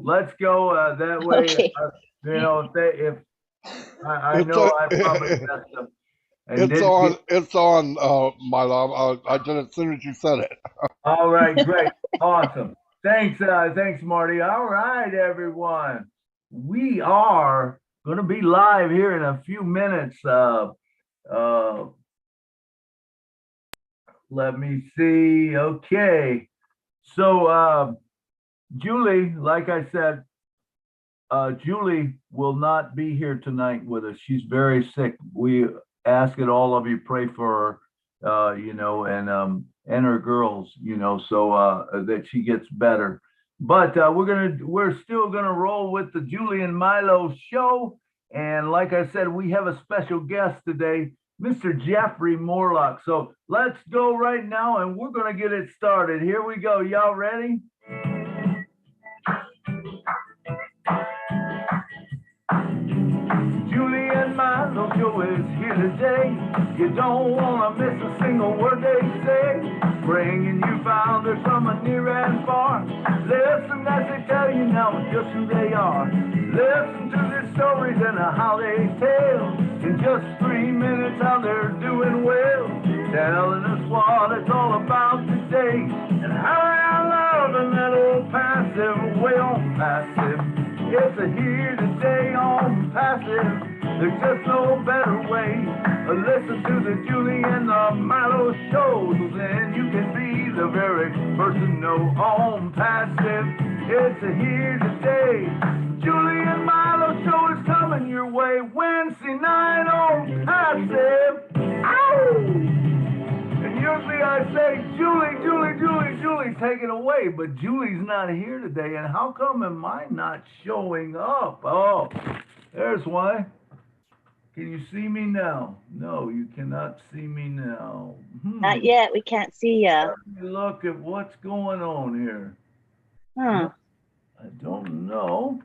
Let's go. That way, Okay. you know, if I It's know a, I probably messed up. And it's didn't on. get, It's on, Milo. I did it as soon as you said it. all right, great, awesome. Thanks, Marty. All right, everyone. We are going to be live here in a few minutes. Let me see. Okay. So, Julie, like I said, Julie will not be here tonight with us. She's very sick. We ask that all of you pray for her, you know, and her girls, you know, so that she gets better. But we're still gonna roll with the Julie and Milo show. And like I said, we have a special guest today, Mr. Jeffrey Morlock. So let's go right now, and we're gonna get it started. Here we go. Y'all ready? Julie and Milo show is here today. You don't want to miss a single word they say. Bringing you founders from near and far. Listen as they tell you now just who they are. Listen to their stories and how they tell. In just 3 minutes how they're doing well. Telling us what it's all about today. And how they're loving that old passive way on passive. It's a here today on passive. There's just no better way. Listen to the Julie and the Milo shows, and you can be the very person know on passive. It's a here today. Julie and Milo show is coming your way Wednesday night on passive. Ow! And usually I say, Julie, take it away. But Julie's not here today. And how come am I not showing up? Oh, there's why. Can you see me now? No, you cannot see me now. Not yet. We can't see you. Let me look at what's going on here. Huh. I don't know.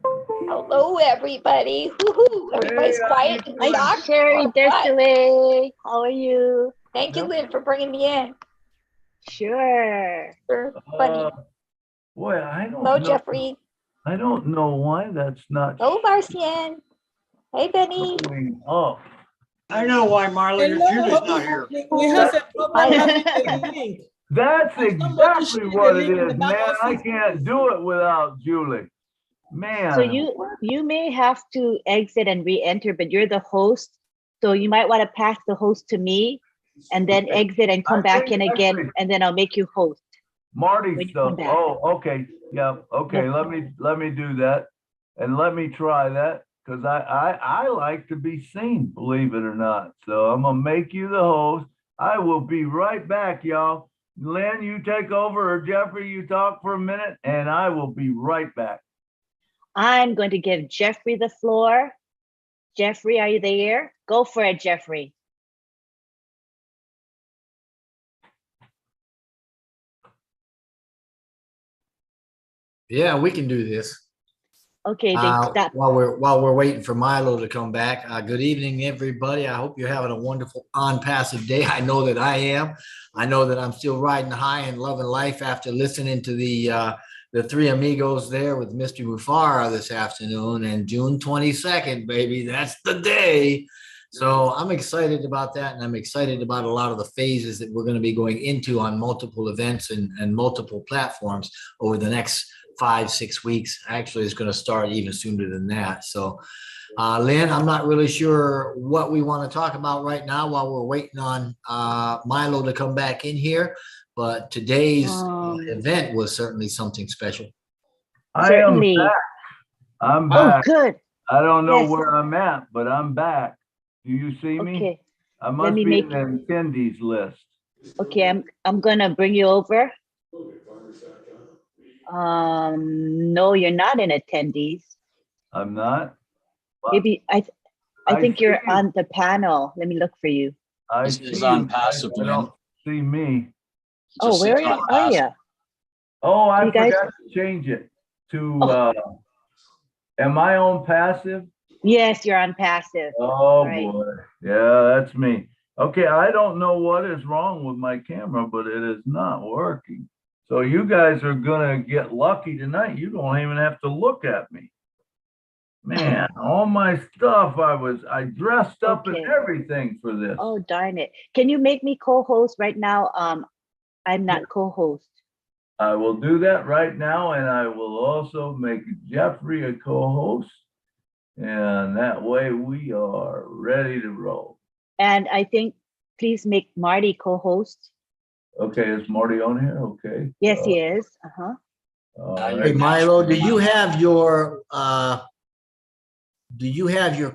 Hello, everybody. Woohoo! Everybody's Hey, quiet and Hi, shocked. Sherry or what? Desiree. How are you? Thank you, Lynn, for bringing me in. Sure. Sure. Funny. Boy, I don't Hello, know. Jeffrey. I don't know why that's not Hello, Marcian. Hey, Benny. showing up. I know why, Marlon. Julie's not here. We have a problem having the link. That's Somebody exactly share the what it link in is, the man. back I office. can't do it without Julie. Man. So you may have to exit and re-enter, but you're the host. So you might want to pass the host to me and then exit and come back in again, and then I'll make you host. Marty stuff. Oh, okay. Yeah. Okay. Yeah. Let me do that, and let me try that, because I like to be seen, believe it or not. So I'm gonna make you the host. I will be right back, y'all. Lynn, you take over, or Jeffrey, you talk for a minute, and I will be right back. I'm going to give Jeffrey the floor. Jeffrey, are you there? Go for it, Jeffrey. Yeah, we can do this. Okay, then stop. While we're waiting for Milo to come back. Good evening, everybody. I hope you're having a wonderful on-passive day. I know that I am. I know that I'm still riding high and loving life after listening to the three amigos there with Mr. Mufara this afternoon. And June 22nd, baby, that's the day. So I'm excited about that, and I'm excited about a lot of the phases that we're going to be going into on multiple events and multiple platforms over the next 5-6 weeks. Actually, it's going to start even sooner than that. So, Lynn, I'm not really sure what we want to talk about right now while we're waiting on Milo to come back in here. But today's event was certainly something special. Certainly. I am back. I'm back. Oh, good. I don't know Yes. where I'm at, but I'm back. Do you see me? Okay. I must me be in make- the attendees list. Okay, I'm gonna bring you over. No, you're not in attendees. I'm not. Maybe I think see you're you. on the panel. Let me look for you. I This see is you. on passive, I don't see me. Oh, Just where sits on are passive. you? Oh, I You guys- forgot to change it to, Oh. am I on passive? Yes, you're on passive. Oh, Right. boy. Yeah, that's me. Okay, I don't know what is wrong with my camera, but it is not working. So you guys are gonna get lucky tonight. You don't even have to look at me. Man, all my stuff, I dressed up and Okay. everything for this. Oh, darn it. Can you make me co-host right now? I'm not co-host. I will do that right now, and I will also make Jeffrey a co-host. And that way we are ready to roll. And I think please make Marty co-host. Okay, is Marty on here? Okay. Yes, he is. Uh-huh. All Hey, right. Milo, do you have your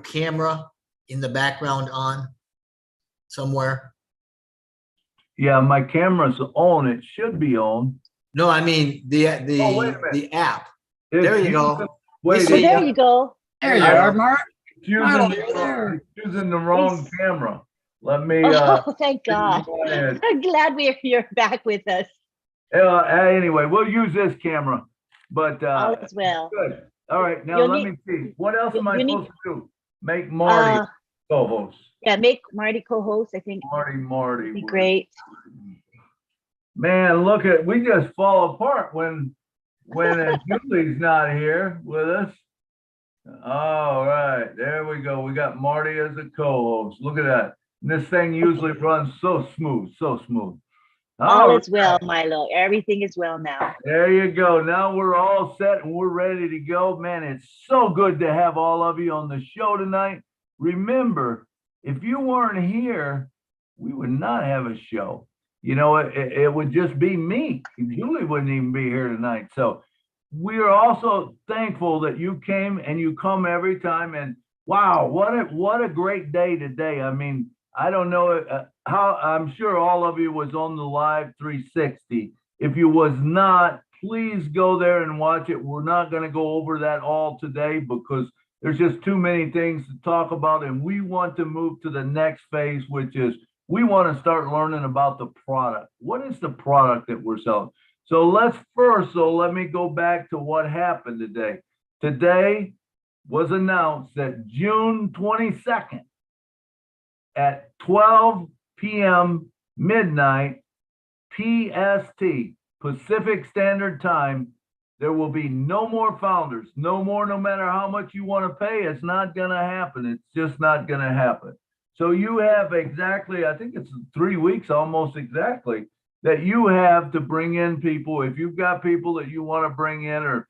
camera in the background on somewhere? Yeah, my camera's on. It should be on. No, I mean Oh, wait a minute. the app. It's There you using- go. Wait, see Oh, there ya. you go. There you I- are, Mark. it's using, Milo, the you're wrong- there. it's using the wrong It's- camera. Let me, Oh, thank God. go ahead. I'm glad you're back with us. Anyway, we'll use this camera, but, All is well. good. All right, now You'll let need- me see. What else am I you need- supposed to do? Make Marty Uh, co-host. yeah, make Marty co-host. I think Marty. would be great. Man, look we just fall apart when Julie's not here with us. All right, there we go. We got Marty as a co-host. Look at that. And this thing usually runs so smooth, so smooth. All All is well, Milo. Everything is well now. There you go. Now we're all set and we're ready to go. Man, it's so good to have all of you on the show tonight. Remember, if you weren't here, we would not have a show. You know, it would just be me. Julie wouldn't even be here tonight. So we are also thankful that you came and you come every time. And wow, what a great day today. I mean, I don't know how, I'm sure all of you was on the live 360. If you was not, please go there and watch it. We're not going to go over that all today because there's just too many things to talk about. And we want to move to the next phase, which is we want to start learning about the product. What is the product that we're selling? So let me go back to what happened today. Today was announced that June 22nd at 12 p.m. midnight PST, Pacific Standard Time, there will be no more founders, no more, no matter how much you want to pay. It's not going to happen. It's just not going to happen. So you have exactly, I think it's 3 weeks, almost exactly, that you have to bring in people. If you've got people that you want to bring in, or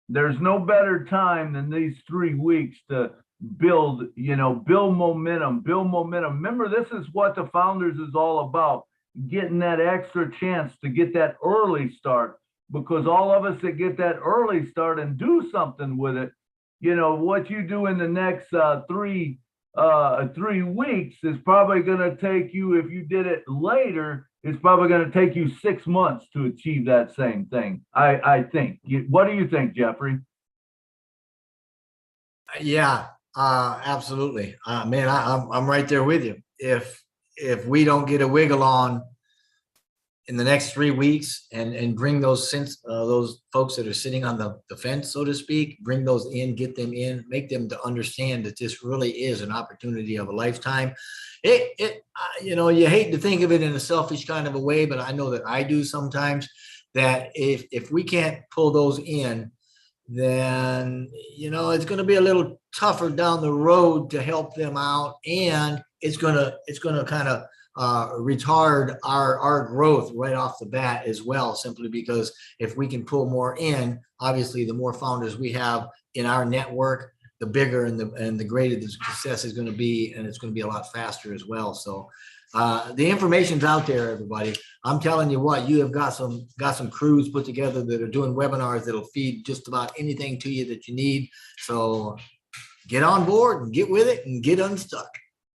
there's no better time than these 3 weeks to build momentum. Remember, this is what the Founders is all about, getting that extra chance to get that early start, because all of us that get that early start and do something with it, what you do in the next 3 weeks is probably going to take you, if you did it later, it's probably going to take you 6 months to achieve that same thing. I think. What do you think, Jeffrey? Yeah, absolutely. Man, I'm right there with you. If we don't get a wiggle on in the next 3 weeks and bring those folks that are sitting on the fence, so to speak, bring those in, get them in, make them to understand that this really is an opportunity of a lifetime. You hate to think of it in a selfish kind of a way, but I know that I do sometimes, that if we can't pull those in, then, it's going to be a little tougher down the road to help them out. And it's going to kind of retard our growth right off the bat as well, simply because if we can pull more in, obviously the more founders we have in our network, the bigger and the greater the success is going to be, and it's going to be a lot faster as well. So the information's out there, everybody. I'm telling you what, you have got some crews put together that are doing webinars that'll feed just about anything to you that you need. So get on board and get with it and get unstuck.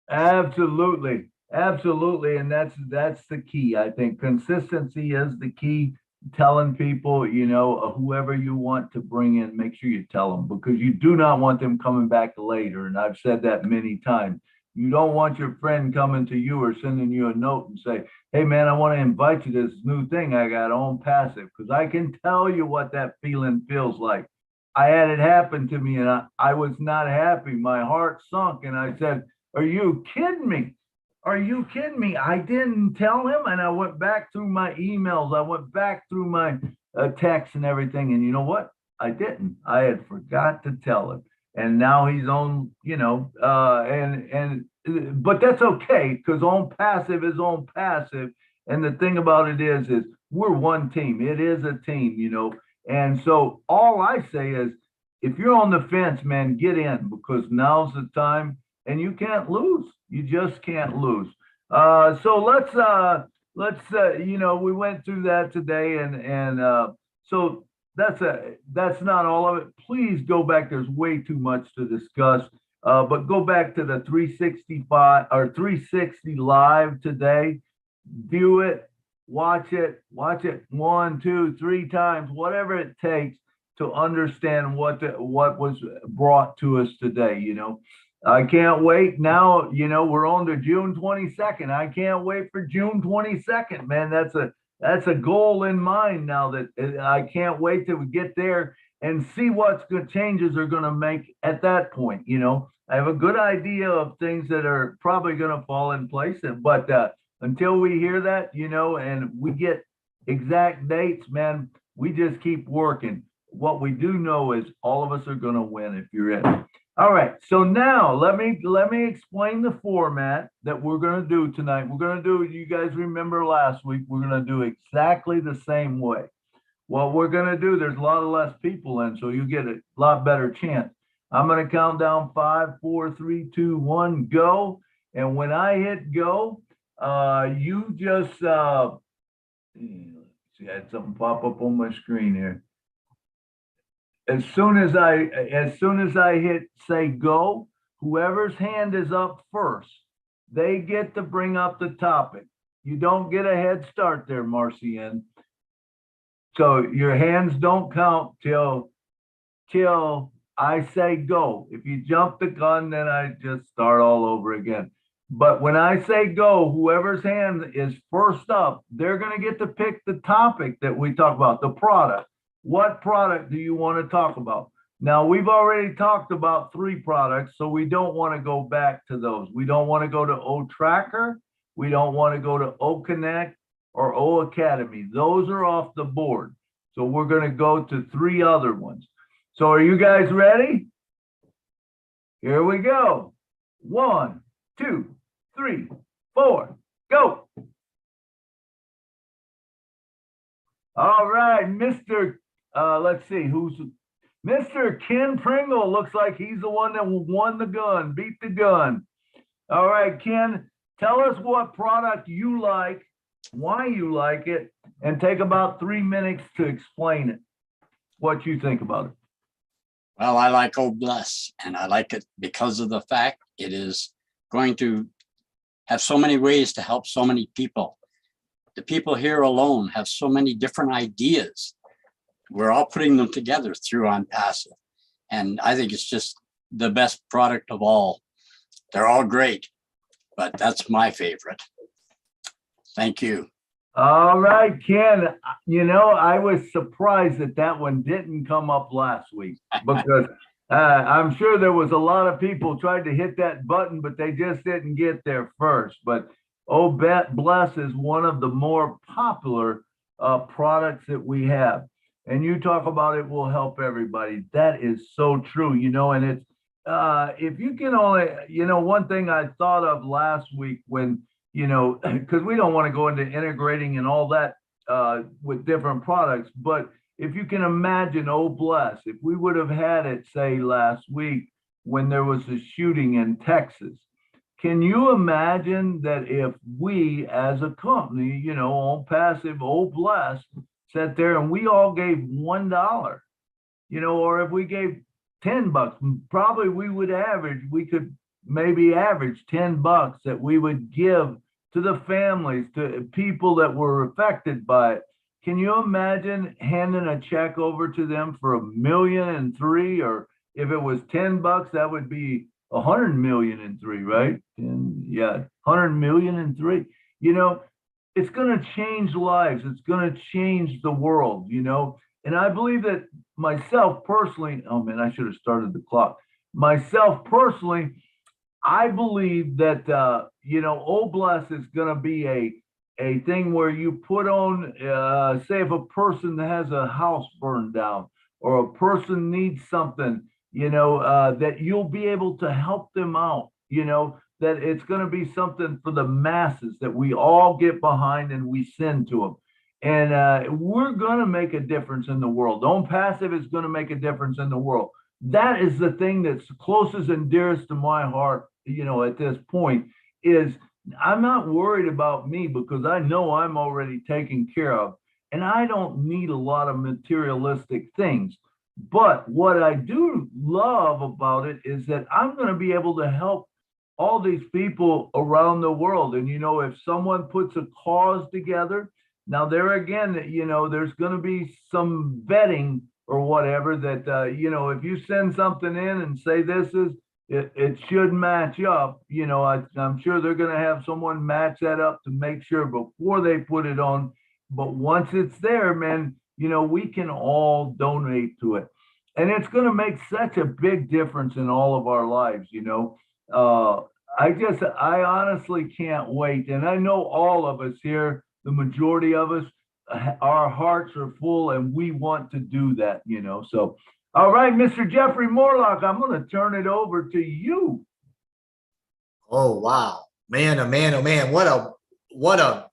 Absolutely. And that's the key. I think consistency is the key. Telling people, whoever you want to bring in, make sure you tell them, because you do not want them coming back later. And I've said that many times. You don't want your friend coming to you or sending you a note and say, hey man, I want to invite you to this new thing I got on Passive, because I can tell you what that feeling feels like. I had it happen to me and I was not happy. My heart sunk and I said, are you kidding me? Are you kidding me? I didn't tell him, and I went back through my emails. I went back through my texts and everything, and you know what? I didn't. I had forgot to tell him, and now he's on. But that's okay because on passive is on passive, and the thing about it is we're one team. It is a team. And so all I say is, if you're on the fence, man, get in because now's the time, and you can't lose. You just can't lose. So we went through that today, and so that's not all of it. Please go back. There's way too much to discuss. But go back to the 365 or 360 live today. View it, watch it 1, 2, 3 times, whatever it takes to understand what was brought to us today. I can't wait now. We're on to June 22nd. I can't wait for June 22nd, man. That's a goal in mind now that I can't wait till we get there and see what good changes are going to make at that point. I have a good idea of things that are probably going to fall in place, but until we hear that, and we get exact dates, man, we just keep working. What we do know is all of us are going to win if you're in. All right, so now let me explain the format that we're going to do tonight. We're going to do, you guys remember last week, we're going to do exactly the same way. What we're going to do, there's a lot of less people in, so you get a lot better chance. I'm going to count down 5, 4, 3, 2, 1, go. And when I hit go, you just, see, I had something pop up on my screen here. As soon as I hit say go, whoever's hand is up first, they get to bring up the topic. You don't get a head start there, Marcian. So your hands don't count till I say go. If you jump the gun, then I just start all over again. But when I say go, whoever's hand is first up, they're going to get to pick the topic that we talk about, the product. What product do you want to talk about? Now, we've already talked about 3 products, so we don't want to go back to those. We don't want to go to O Tracker. We don't want to go to O Connect or O Academy. Those are off the board. So we're going to go to 3 other ones. So are you guys ready? Here we go. 1, 2, 3, 4, go. All right, Mr. Let's see, who's Mr. Ken Pringle. Looks like he's the one that won the gun, beat the gun. All right, Ken, tell us what product you like, why you like it, and take about 3 minutes to explain it, what you think about it. Well, I like Oh Bless, and I like it because of the fact it is going to have so many ways to help so many people. The people here alone have so many different ideas. We're all putting them together through ONPASSIVE. And I think it's just the best product of all. They're all great, but that's my favorite. Thank you. All right, Ken, I was surprised that one didn't come up last week because I'm sure there was a lot of people tried to hit that button, but they just didn't get there first. But Oh Bless is one of the more popular products that we have. And you talk about it will help everybody. That is so true, and it's, if you can only, one thing I thought of last week when, because we don't want to go into integrating and all that with different products, but if you can imagine, Oh Bless, if we would have had it, say, last week when there was a shooting in Texas, can you imagine that if we as a company, ONPASSIVE, Oh Bless, sat there and we all gave $1, or if we gave $10, probably we could maybe average $10 that we would give to the families, to people that were affected by it. Can you imagine handing a check over to them for $1.3 million, or if it was $10, that would be $100 million and 3, right? And yeah, $100 million and 3. It's going to change lives. It's going to change the world. And I believe that myself personally. Oh man, I should have started the clock. Myself personally, I believe that Oblast is going to be a thing where you put on, say, if a person has a house burned down or a person needs something, that you'll be able to help them out. That it's going to be something for the masses that we all get behind and we send to them. And we're going to make a difference in the world. ONPASSIVE is going to make a difference in the world. That is the thing that's closest and dearest to my heart, at this point, is I'm not worried about me because I know I'm already taken care of and I don't need a lot of materialistic things. But what I do love about it is that I'm going to be able to help all these people around the world. And, if someone puts a cause together, now there again, there's going to be some vetting or whatever that, if you send something in and say it should match up, I'm sure they're going to have someone match that up to make sure before they put it on. But once it's there, man, we can all donate to it. And it's going to make such a big difference in all of our lives, I honestly can't wait. And I know all of us here, the majority of us, our hearts are full and we want to do that, So, all right, Mr. Jeffrey Morlock, I'm going to turn it over to you. Oh, wow. Man, oh man, oh man. What a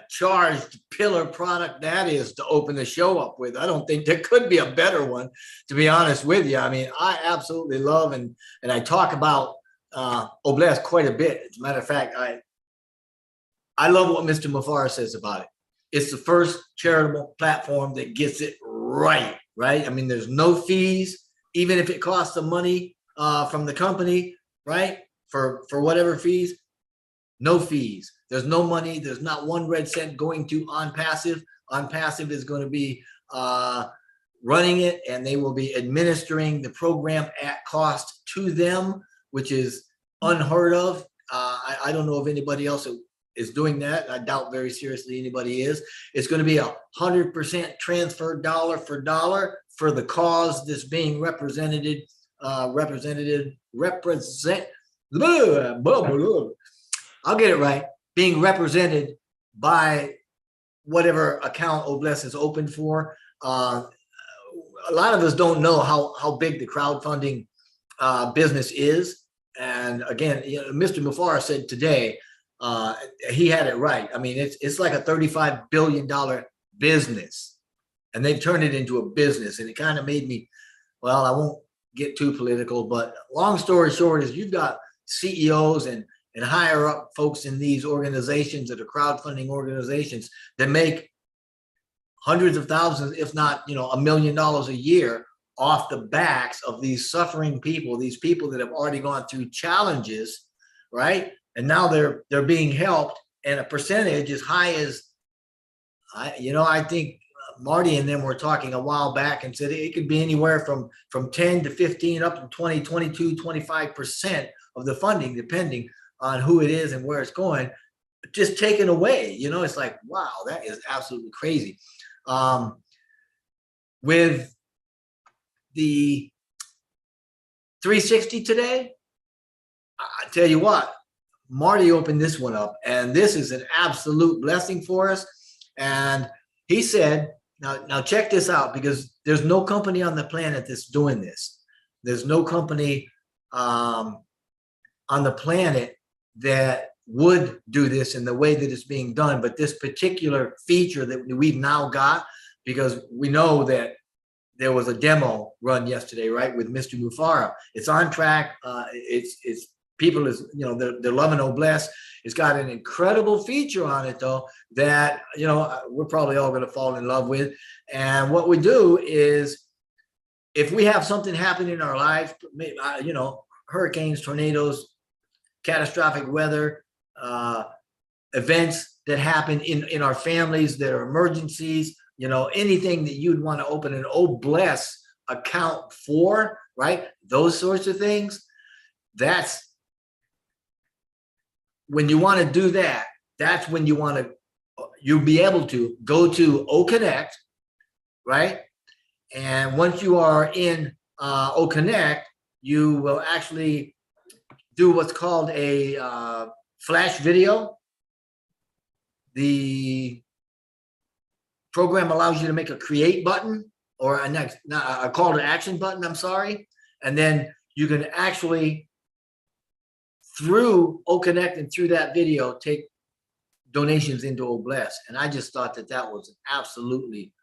charged pillar product that is to open the show up with. I don't think there could be a better one, to be honest with you. I mean, I absolutely love and I talk about Oblast quite a bit. As a matter of fact, I love what Mr. Mufara says about it. It's the first charitable platform that gets it right? I mean, there's no fees, even if it costs some money from the company, right? For whatever fees, no fees. There's no money. There's not one red cent going to ONPASSIVE. ONPASSIVE is going to be running it, and they will be administering the program at cost to them, which is unheard of. I don't know of anybody else that is doing that. I doubt very seriously anybody is. It's going to be 100% transfer dollar for dollar for the cause that's being represented. I'll get it right. Being represented by whatever account Oblast is open for. A lot of us don't know how big the crowdfunding business is. And again, Mr. Mufara said today, he had it right. I mean, it's like a $35 billion business, and they've turned it into a business. And it kind of made me, well, I won't get too political, but long story short is you've got CEOs and higher up folks in these organizations that are crowdfunding organizations that make hundreds of thousands, if not, $1 million a year off the backs of these suffering people, these people that have already gone through challenges, right? And now they're being helped, and a percentage as high as, I think Marty and them were talking a while back and said it could be anywhere from 10 to 15 up to 20, 22, 25% of the funding, depending on who it is and where it's going, just taken away. It's like, wow, that is absolutely crazy. With the 360 today, I tell you what, Marty opened this one up, and this is an absolute blessing for us. And he said, now check this out, because there's no company on the planet that's doing this. There's no company on the planet that would do this in the way that it's being done. But this particular feature that we've now got, because we know that there was a demo run yesterday, right, with Mr. Mufara. It's on track. It's people is, they're loving Oblast. It's got an incredible feature on it, though, that, we're probably all going to fall in love with. And what we do is, if we have something happen in our lives, hurricanes, tornadoes, catastrophic weather, events that happen in our families that are emergencies, anything that you'd want to open an Oblast account for, right? Those sorts of things. That's when you want to do that. That's when you'll be able to go to OConnect, right? And once you are in OConnect, you will actually do what's called a flash video. The program allows you to make a create button or a call to action button, I'm sorry. And then you can actually, through OConnect and through that video, take donations into Obless. And I just thought that that was absolutely,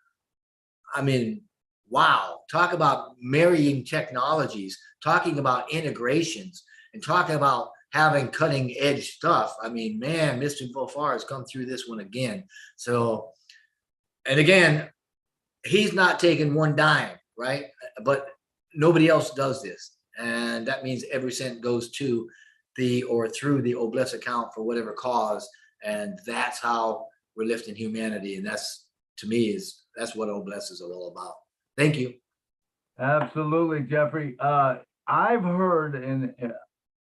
I mean, wow. Talk about marrying technologies, talking about integrations, and talking about having cutting edge stuff. I mean, man, Mr. Bofar has come through this one again. So, and again, he's not taking one dime, right? But nobody else does this. And that means every cent goes to the or through the Obless account for whatever cause. And that's how we're lifting humanity. And that's, to me, that's what Obless is all about. Thank you. Absolutely, Jeffrey. I've heard, and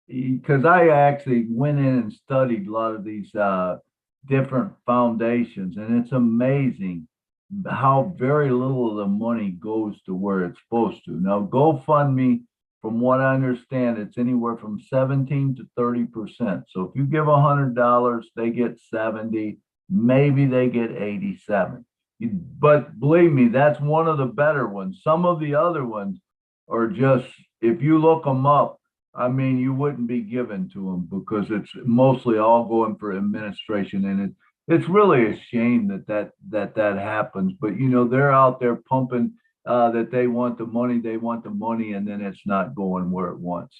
because I actually went in and studied a lot of these different foundations, and it's amazing how very little of the money goes to where it's supposed to. Now, GoFundMe, from what I understand, it's anywhere from 17 to 30%. So if you give $100, they get 70, maybe they get 87. But believe me, that's one of the better ones. Some of the other ones are just, if you look them up, I mean, you wouldn't be given to them because it's mostly all going for administration, and it's really a shame that happens. But you know, they're out there pumping that they want the money, and then it's not going where it wants.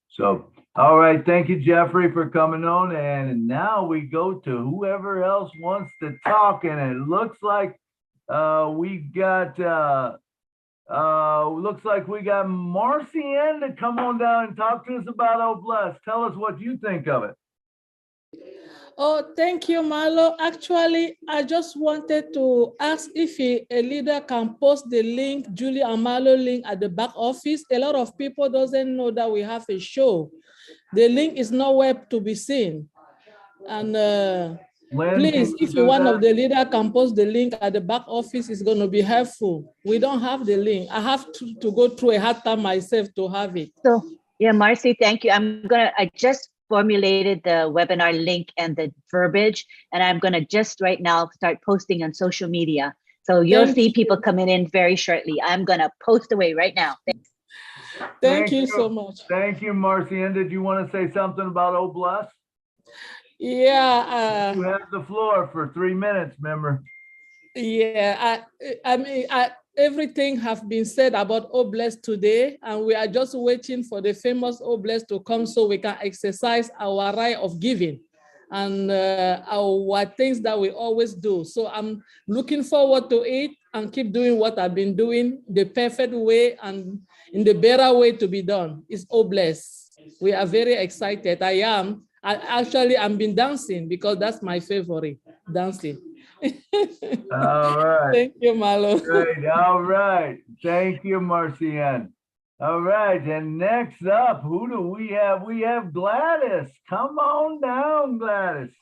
So, all right, thank you, Jeffrey, for coming on. And now we go to whoever else wants to talk, and it looks like we got Marcianne to come on down and talk to us about Obless. Tell us what you think of it. Oh, thank you, Milo. Actually, I just wanted to ask if a leader can post the link, Julie and Milo link at the back office. A lot of people doesn't know that we have a show. The link is nowhere to be seen. And Lynn, please, if do one that? of the leader can post the link at the back office, it's going to be helpful. We don't have the link. I have to go through a hard time myself to have it. So yeah, Marcy, thank you. I just formulated the webinar link and the verbiage, and I'm gonna just right now start posting on social media. So you'll see people coming in very shortly. I'm gonna post away right now. Thank you so much. Thank you, Marcianne. Did you want to say something about Obless? Yeah. You have the floor for 3 minutes, member. Yeah, I mean, everything have been said about Obless today, and we are just waiting for the famous Obless to come so we can exercise our right of giving and our things that we always do. So I'm looking forward to it and keep doing what I've been doing the perfect way and in the better way to be done. It's Obless. We are very excited. I'm been dancing because that's my favorite, dancing. All right. Thank you, Malo. Great. All right. Thank you, Marcianne. All right. And next up, who do we have? We have Gladys. Come on down, Gladys.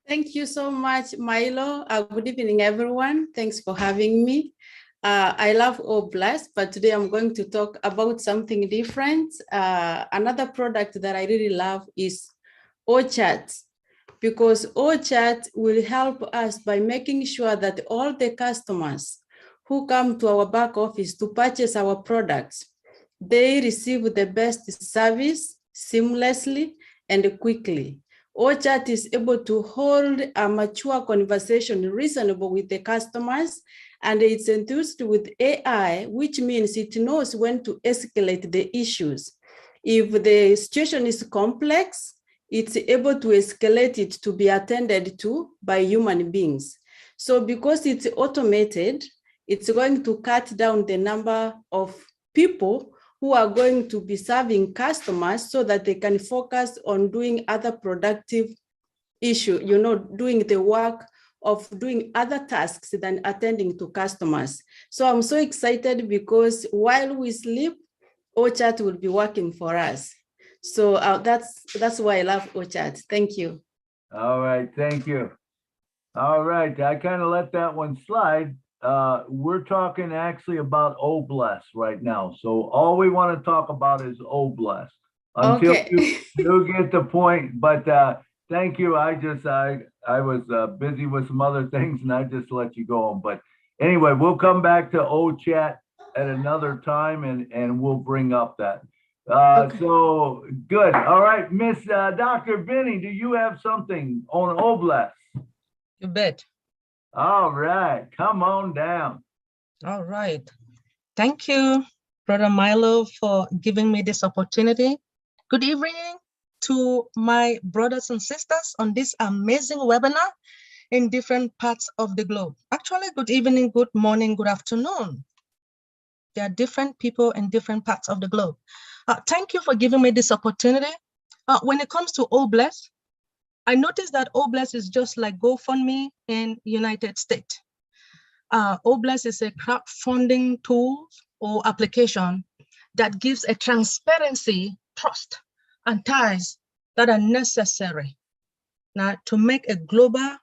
Thank you so much, Milo. Good evening, everyone. Thanks for having me. I love Obless, but today I'm going to talk about something different. Another product that I really love is OChat, because OChat will help us by making sure that all the customers who come to our back office to purchase our products, they receive the best service seamlessly and quickly. OChat is able to hold a mature conversation reasonable with the customers, and it's enthused with AI, which means it knows when to escalate the issues. If the situation is complex, it's able to escalate it to be attended to by human beings. So because it's automated, it's going to cut down the number of people who are going to be serving customers so that they can focus on doing other productive issues, doing the work of doing other tasks than attending to customers. So I'm so excited because while we sleep, OChat will be working for us. So that's why I love OChat. Thank you. All right. Thank you. All right. I kind of let that one slide. We're talking actually about Obless right now. So all we want to talk about is Obless. until Okay. you get the point. But thank you. I was busy with some other things, and I just let you go on. But anyway, we'll come back to old chat at another time, and we'll bring up that. Okay. So good. All right, Miss Dr. Benny, do you have something on Oblast? You bet. All right, come on down. All right. Thank you, Brother Milo, for giving me this opportunity. Good evening to my brothers and sisters on this amazing webinar in different parts of the globe. Actually, good evening, good morning, good afternoon. There are different people in different parts of the globe. Thank you for giving me this opportunity. When it comes to Oblast, I noticed that Oblast is just like GoFundMe in United States. Oblast is a crowdfunding tool or application that gives a transparency, trust, and ties that are necessary now to make a global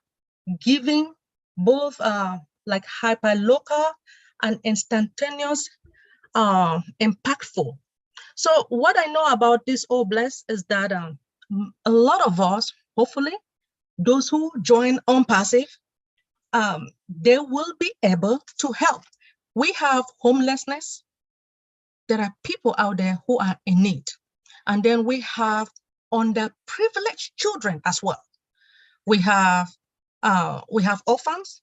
giving both like hyperlocal and instantaneous impactful. So what I know about this Oblast is that a lot of us, hopefully, those who join ONPASSIVE, they will be able to help. We have homelessness. There are people out there who are in need. And then we have underprivileged children as well. We have orphans,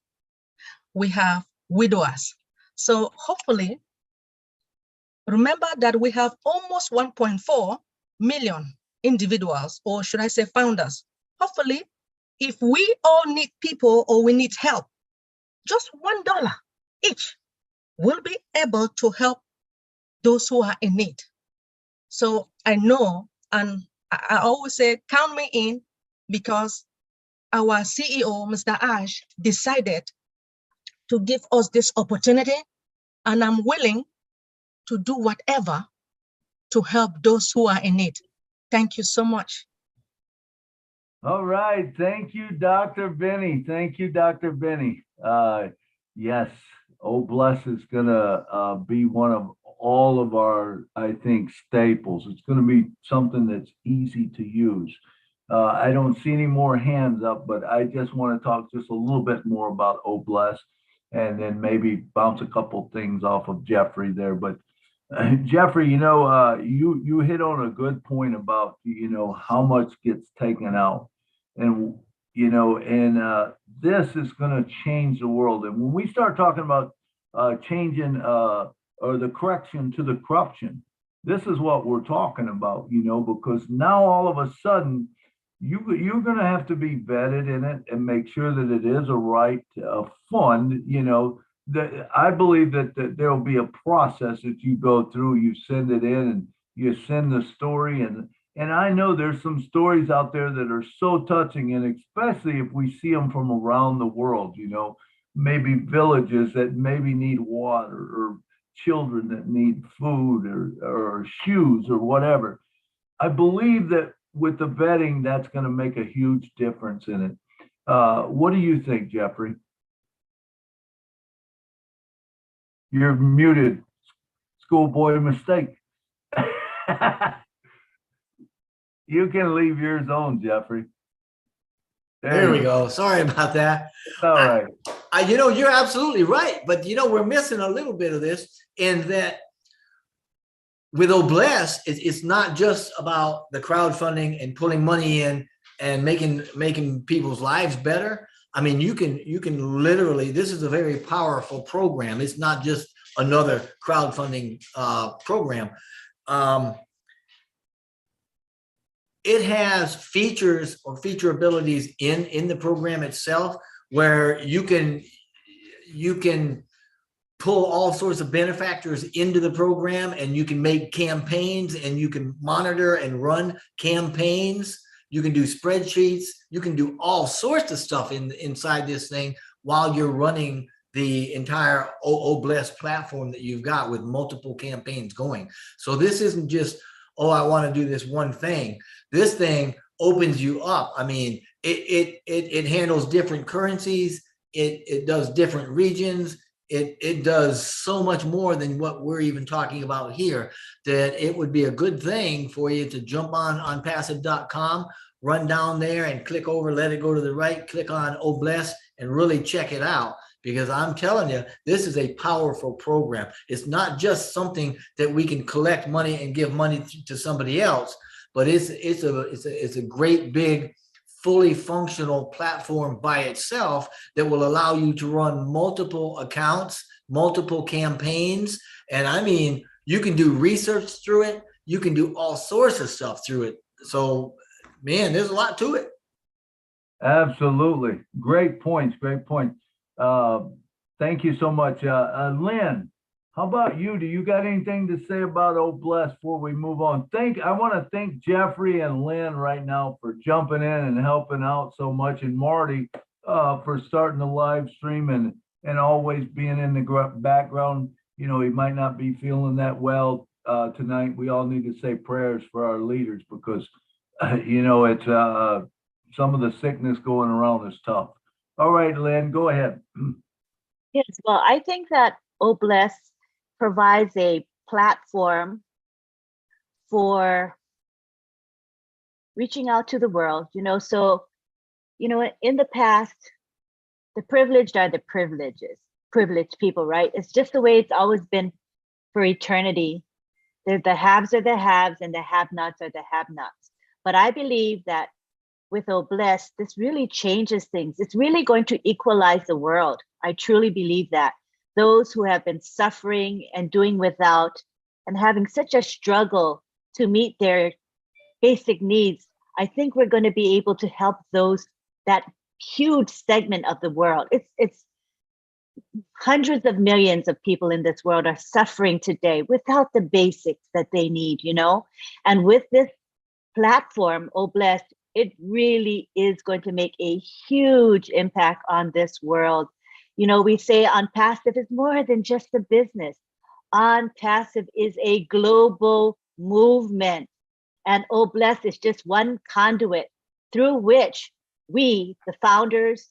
we have widowers. So hopefully, remember that we have almost 1.4 million individuals, or should I say founders. Hopefully, if we all need people or we need help, just $1 each will be able to help those who are in need. So I know, and I always say, count me in, because our CEO, Mr. Ash, decided to give us this opportunity, and I'm willing to do whatever to help those who are in need. Thank you so much. All right. Thank you, Dr. Benny. Thank you, Dr. Benny. Yes, Oblast is going to be one of all of our, I think, staples. It's going to be something that's easy to use. I don't see any more hands up, but I just want to talk just a little bit more about Oblast, and then maybe bounce a couple things off of Jeffrey there. But Jeffrey, you hit on a good point about, how much gets taken out, and, this is going to change the world. And when we start talking about changing or the correction to the corruption, this is what we're talking about, because now all of a sudden you're going to have to be vetted in it and make sure that it is a right fund, that I believe that there will be a process that you go through. You send it in and you send the story, and I know there's some stories out there that are so touching, and especially if we see them from around the world, maybe villages that maybe need water, or children that need food, or shoes, or whatever. I believe that with the vetting, that's going to make a huge difference in it. What do you think, Jeffrey? You're muted. Schoolboy mistake. You can leave yours on, Jeffrey. There we go. Sorry about that. All right. You're absolutely right. But, we're missing a little bit of this, in that with Oblast, it's not just about the crowdfunding and pulling money in and making people's lives better. I mean, you can literally, this is a very powerful program. It's not just another crowdfunding program. It has features or feature abilities in the program itself, where you can pull all sorts of benefactors into the program, and you can make campaigns, and you can monitor and run campaigns. You can do spreadsheets. You can do all sorts of stuff inside this thing while you're running the entire Oblast platform that you've got, with multiple campaigns going. So this isn't just, oh, I want to do this one thing. This thing opens you up. I mean, it handles different currencies. It does different regions. it does so much more than what we're even talking about here, that it would be a good thing for you to jump on onpassive.com, run down there and click over, let it go to the right, click on Obless and really check it out. Because I'm telling you, this is a powerful program. It's not just something that we can collect money and give money to somebody else, but it's a great big fully functional platform by itself that will allow you to run multiple accounts, multiple campaigns. And I mean, you can do research through it. You can do all sorts of stuff through it. So, man, there's a lot to it. Absolutely. Great points. Great points. Thank you so much. Lynn, how about you? Do you got anything to say about Obless before we move on? I want to thank Jeffrey and Lynn right now for jumping in and helping out so much, and Marty for starting the live stream and always being in the background. You know, he might not be feeling that well tonight. We all need to say prayers for our leaders because, you know, it's some of the sickness going around is tough. All right, Lynn, go ahead. Yes, well, I think that Obless provides a platform for reaching out to the world, you know. So, you know, in the past, the privileged are the privileged people, right? It's just the way it's always been for eternity. The haves are the haves and the have-nots are the have-nots. But I believe that with Obless, this really changes things. It's really going to equalize the world. I truly believe that. Those who have been suffering and doing without and having such a struggle to meet their basic needs, I think we're going to be able to help that huge segment of the world. It's hundreds of millions of people in this world are suffering today without the basics that they need, you know? And with this platform, Obless, it really is going to make a huge impact on this world. You know, we say ONPASSIVE is more than just a business. ONPASSIVE is a global movement. And Obless is just one conduit through which we, the founders,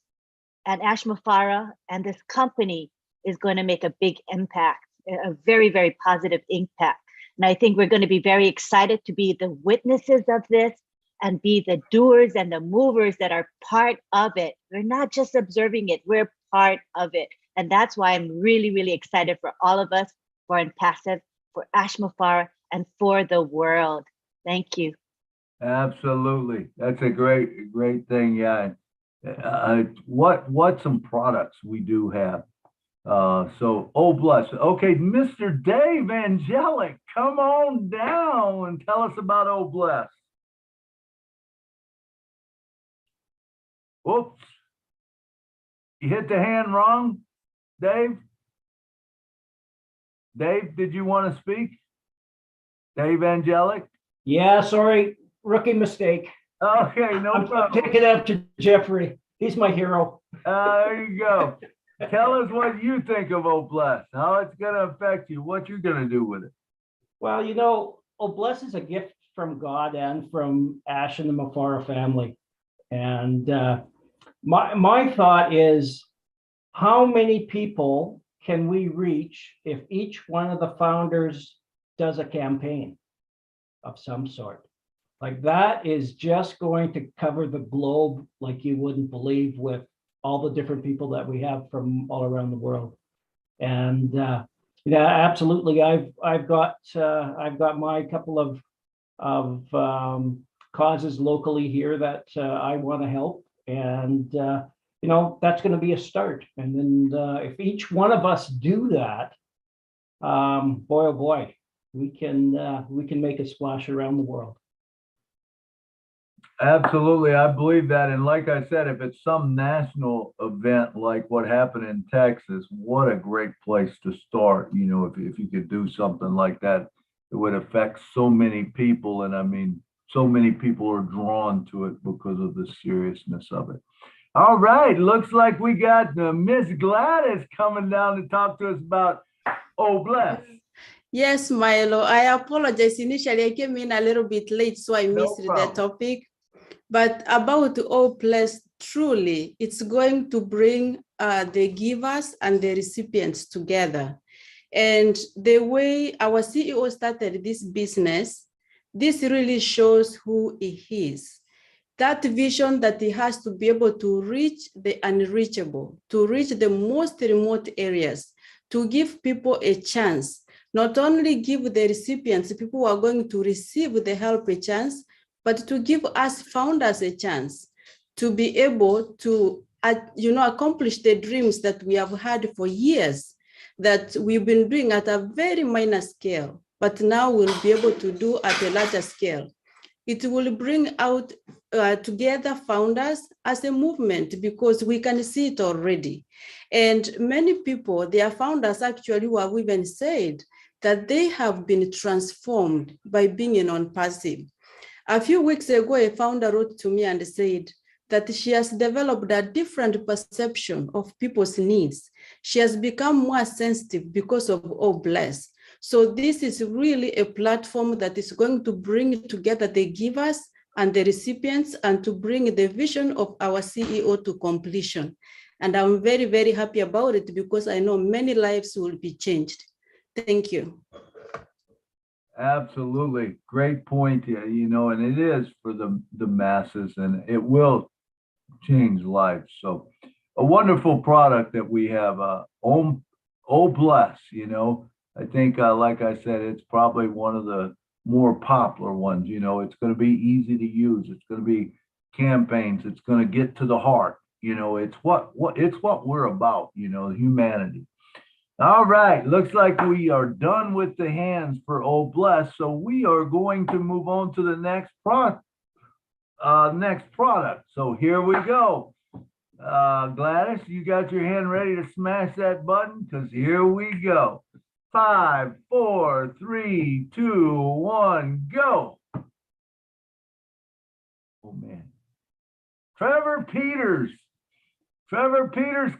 and Ashma Farah and this company is going to make a big impact, a very, very positive impact. And I think we're going to be very excited to be the witnesses of this and be the doers and the movers that are part of it. We're not just observing it, we're part of it. And that's why I'm really, really excited for all of us, for ONPASSIVE, for Ashma Farah, and for the world. Thank you. Absolutely. That's a great thing. Yeah. What some products we do have. So, Obless. Okay, Mr. Dave Angelic, come on down and tell us about Obless. Whoops. You hit the hand wrong, Dave? Dave, did you want to speak? Dave Angelic? Yeah, sorry, rookie mistake. Okay, no problem. I'm taking it up to Jeffrey. He's my hero. There you go. Tell us what you think of Obless, how it's going to affect you, what you're going to do with it. Well, you know, Obless is a gift from God and from Ash and the Mafara family. And my thought is, how many people can we reach if each one of the founders does a campaign of some sort? Like, that is just going to cover the globe like you wouldn't believe, with all the different people that we have from all around the world. And yeah, absolutely. I've got my couple of causes locally here that I want to help, and you know, that's going to be a start. And then if each one of us do that, boy oh boy, we can make a splash around the world. Absolutely, I believe that. And like I said, if it's some national event like what happened in Texas, what a great place to start. You know, if you could do something like that, it would affect so many people. And I mean, so many people are drawn to it because of the seriousness of it. All right, looks like we got Miss Gladys coming down to talk to us about Obless. Yes, Milo, I apologize. Initially, I came in a little bit late, so I missed the topic. But about O Plus, truly, it's going to bring the givers and the recipients together. And the way our CEO started this business, this really shows who he is. That vision that he has to be able to reach the unreachable, to reach the most remote areas, to give people a chance, not only give the recipients, people who are going to receive the help, a chance, but to give us founders a chance to be able to accomplish the dreams that we have had for years, that we've been doing at a very minor scale, but now we'll be able to do at a larger scale. It will bring out together founders as a movement, because we can see it already. And many people, their founders actually, who have even said that they have been transformed by being in ONPASSIVE. A few weeks ago, a founder wrote to me and said that she has developed a different perception of people's needs. She has become more sensitive because of O Bless. So this is really a platform that is going to bring together the givers and the recipients, and to bring the vision of our CEO to completion. And I'm very, very happy about it, because I know many lives will be changed. Thank you. Absolutely. Great point. And it is for the masses, and it will change lives. So a wonderful product that we have, O Bless, I think, like I said, it's probably one of the more popular ones. It's going to be easy to use. It's going to be campaigns. It's going to get to the heart. It's what we're about, humanity. All right, looks like we are done with the hands for O Bless. So we are going to move on to the next product. So here we go. Gladys, you got your hand ready to smash that button? Because here we go. 5, 4, 3, 2, 1, go. Oh man. Trevor Peters,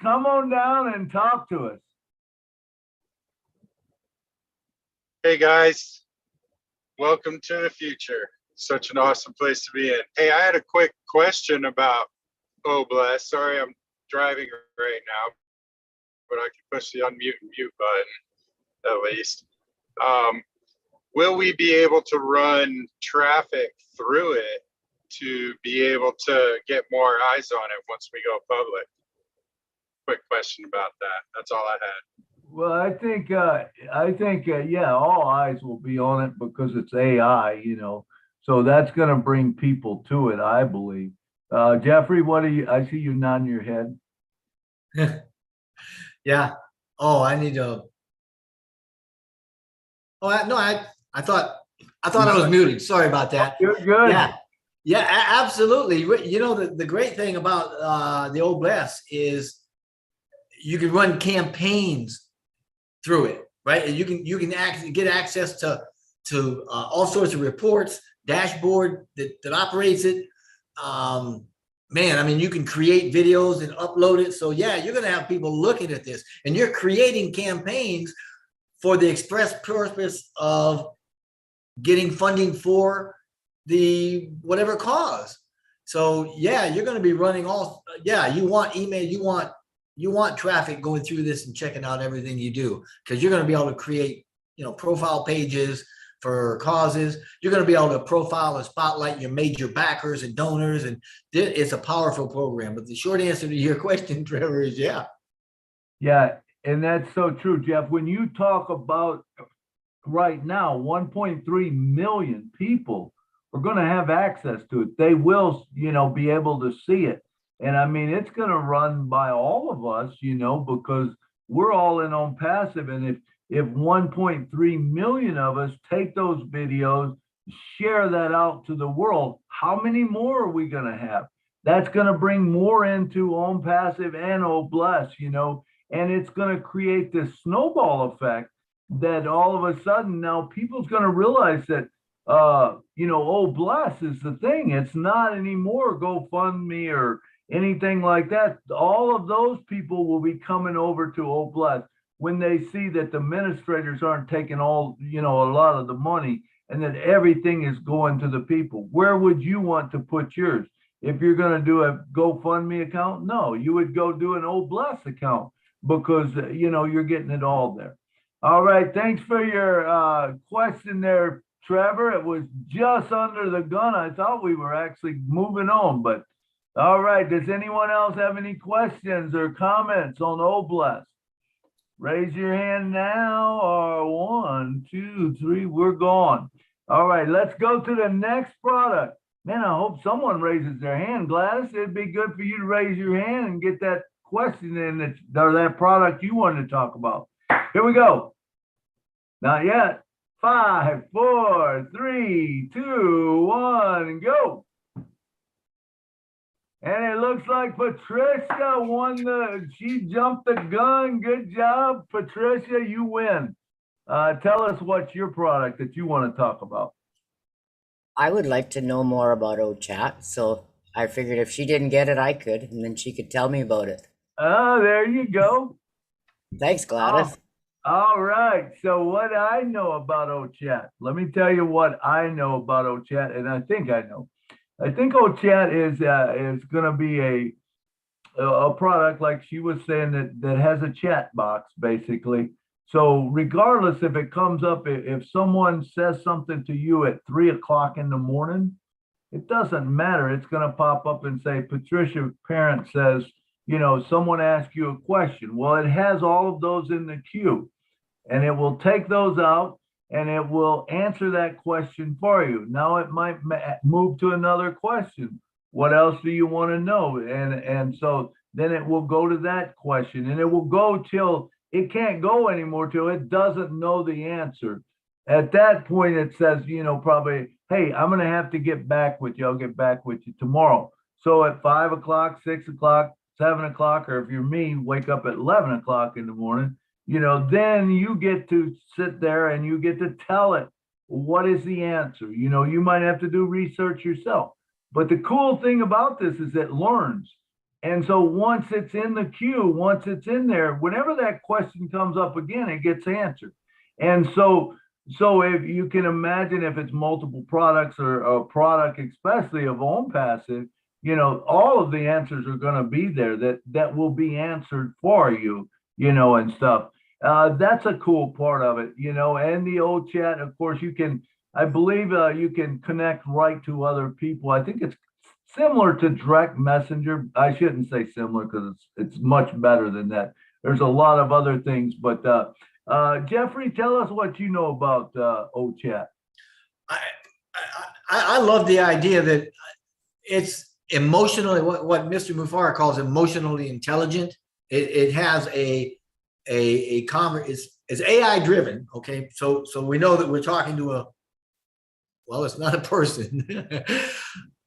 come on down and talk to us. Hey guys, welcome to the future. Such an awesome place to be in. Hey, I had a quick question about O Bless. Sorry, I'm driving right now, but I can push the unmute and mute button at least. Will we be able to run traffic through it to be able to get more eyes on it once we go public? Quick question about that. That's all I had. Well, I think, yeah, all eyes will be on it because it's AI, so that's going to bring people to it, I believe. Jeffrey, I see you nodding your head. Yeah. Oh, I need to. Oh, I thought I was muted. Sorry about that. You're good. Yeah, absolutely. The great thing about the O Bless is you can run campaigns through it, right? You can get access to all sorts of reports, dashboard that operates it. Man, I mean, you can create videos and upload it. So yeah, you're going to have people looking at this, and you're creating campaigns for the express purpose of getting funding for the whatever cause. So yeah, you're going to be running you want email, you want traffic going through this and checking out everything you do, because you're going to be able to create, profile pages for causes. You're going to be able to profile and spotlight your major backers and donors, and it's a powerful program. But the short answer to your question, Trevor, is yeah. Yeah, and that's so true, Jeff. When you talk about right now, 1.3 million people are going to have access to it. They will, be able to see it. And I mean, it's going to run by all of us, because we're all in ONPASSIVE. And if 1.3 million of us take those videos, share that out to the world, how many more are we going to have? That's going to bring more into ONPASSIVE and O Bless, and it's going to create this snowball effect that all of a sudden now people's going to realize that, O Bless is the thing. It's not anymore GoFundMe or anything like that. All of those people will be coming over to O Bless when they see that the administrators aren't taking a lot of the money, and that everything is going to the people. Where would you want to put yours? If you're going to do a GoFundMe account, no, you would go do an Old Bless account because, you know, you're getting it all there. All right. Thanks for your question there, Trevor. It was just under the gun. I thought we were actually moving on, but all right. Does anyone else have any questions or comments on Old Bless? Raise your hand now, or 1, 2, 3, we're gone. All right, let's go to the next product. Man, I hope someone raises their hand, Gladys. It'd be good for you to raise your hand and get that question in or that product you wanted to talk about. Here we go. Not yet. 5, 4, 3, 2, 1, go. And it looks like Patricia won she jumped the gun. Good job, Patricia, you win. Tell us what's your product that you want to talk about. I would like to know more about OChat, so I figured if she didn't get it, I could, and then she could tell me about it. Oh, there you go. Thanks, Gladys. All right, so what I know about OChat, let me tell you what I know about OChat, and I think I know. I think OChat is going to be a product, like she was saying, that has a chat box, basically. So regardless if it comes up, if someone says something to you at 3 o'clock in the morning, it doesn't matter. It's going to pop up and say, Patricia, parent says, you know, someone asked you a question. Well, it has all of those in the queue, and it will take those out and it will answer that question for you. Now it might move to another question. What else do you want to know? And so then it will go to that question, and it will go till it can't go anymore till it doesn't know the answer. At that point, it says, you know, probably, hey, I'm going to have to get back with you. I'll get back with you tomorrow. So at 5 o'clock, 6 o'clock, 7 o'clock, or if you're me, wake up at 11 o'clock in the morning, you know, then you get to sit there and you get to tell it, what is the answer? You know, you might have to do research yourself. But the cool thing about this is it learns. And so once it's in the queue, once it's in there, whenever that question comes up again, it gets answered. And so if you can imagine, if it's multiple products or a product, especially of ONPASSIVE, you know, all of the answers are going to be there that will be answered for you, you know, and stuff. That's a cool part of it, you know, and the OChat, of course, you can, I believe you can connect right to other people. I think it's similar to direct messenger. I shouldn't say similar because it's much better than that. There's a lot of other things, but Jeffrey, tell us what you know about OChat. I love the idea that it's emotionally, what Mr. Mufara calls emotionally intelligent. It has it's AI driven. Okay, so we know that we're talking to it's not a person,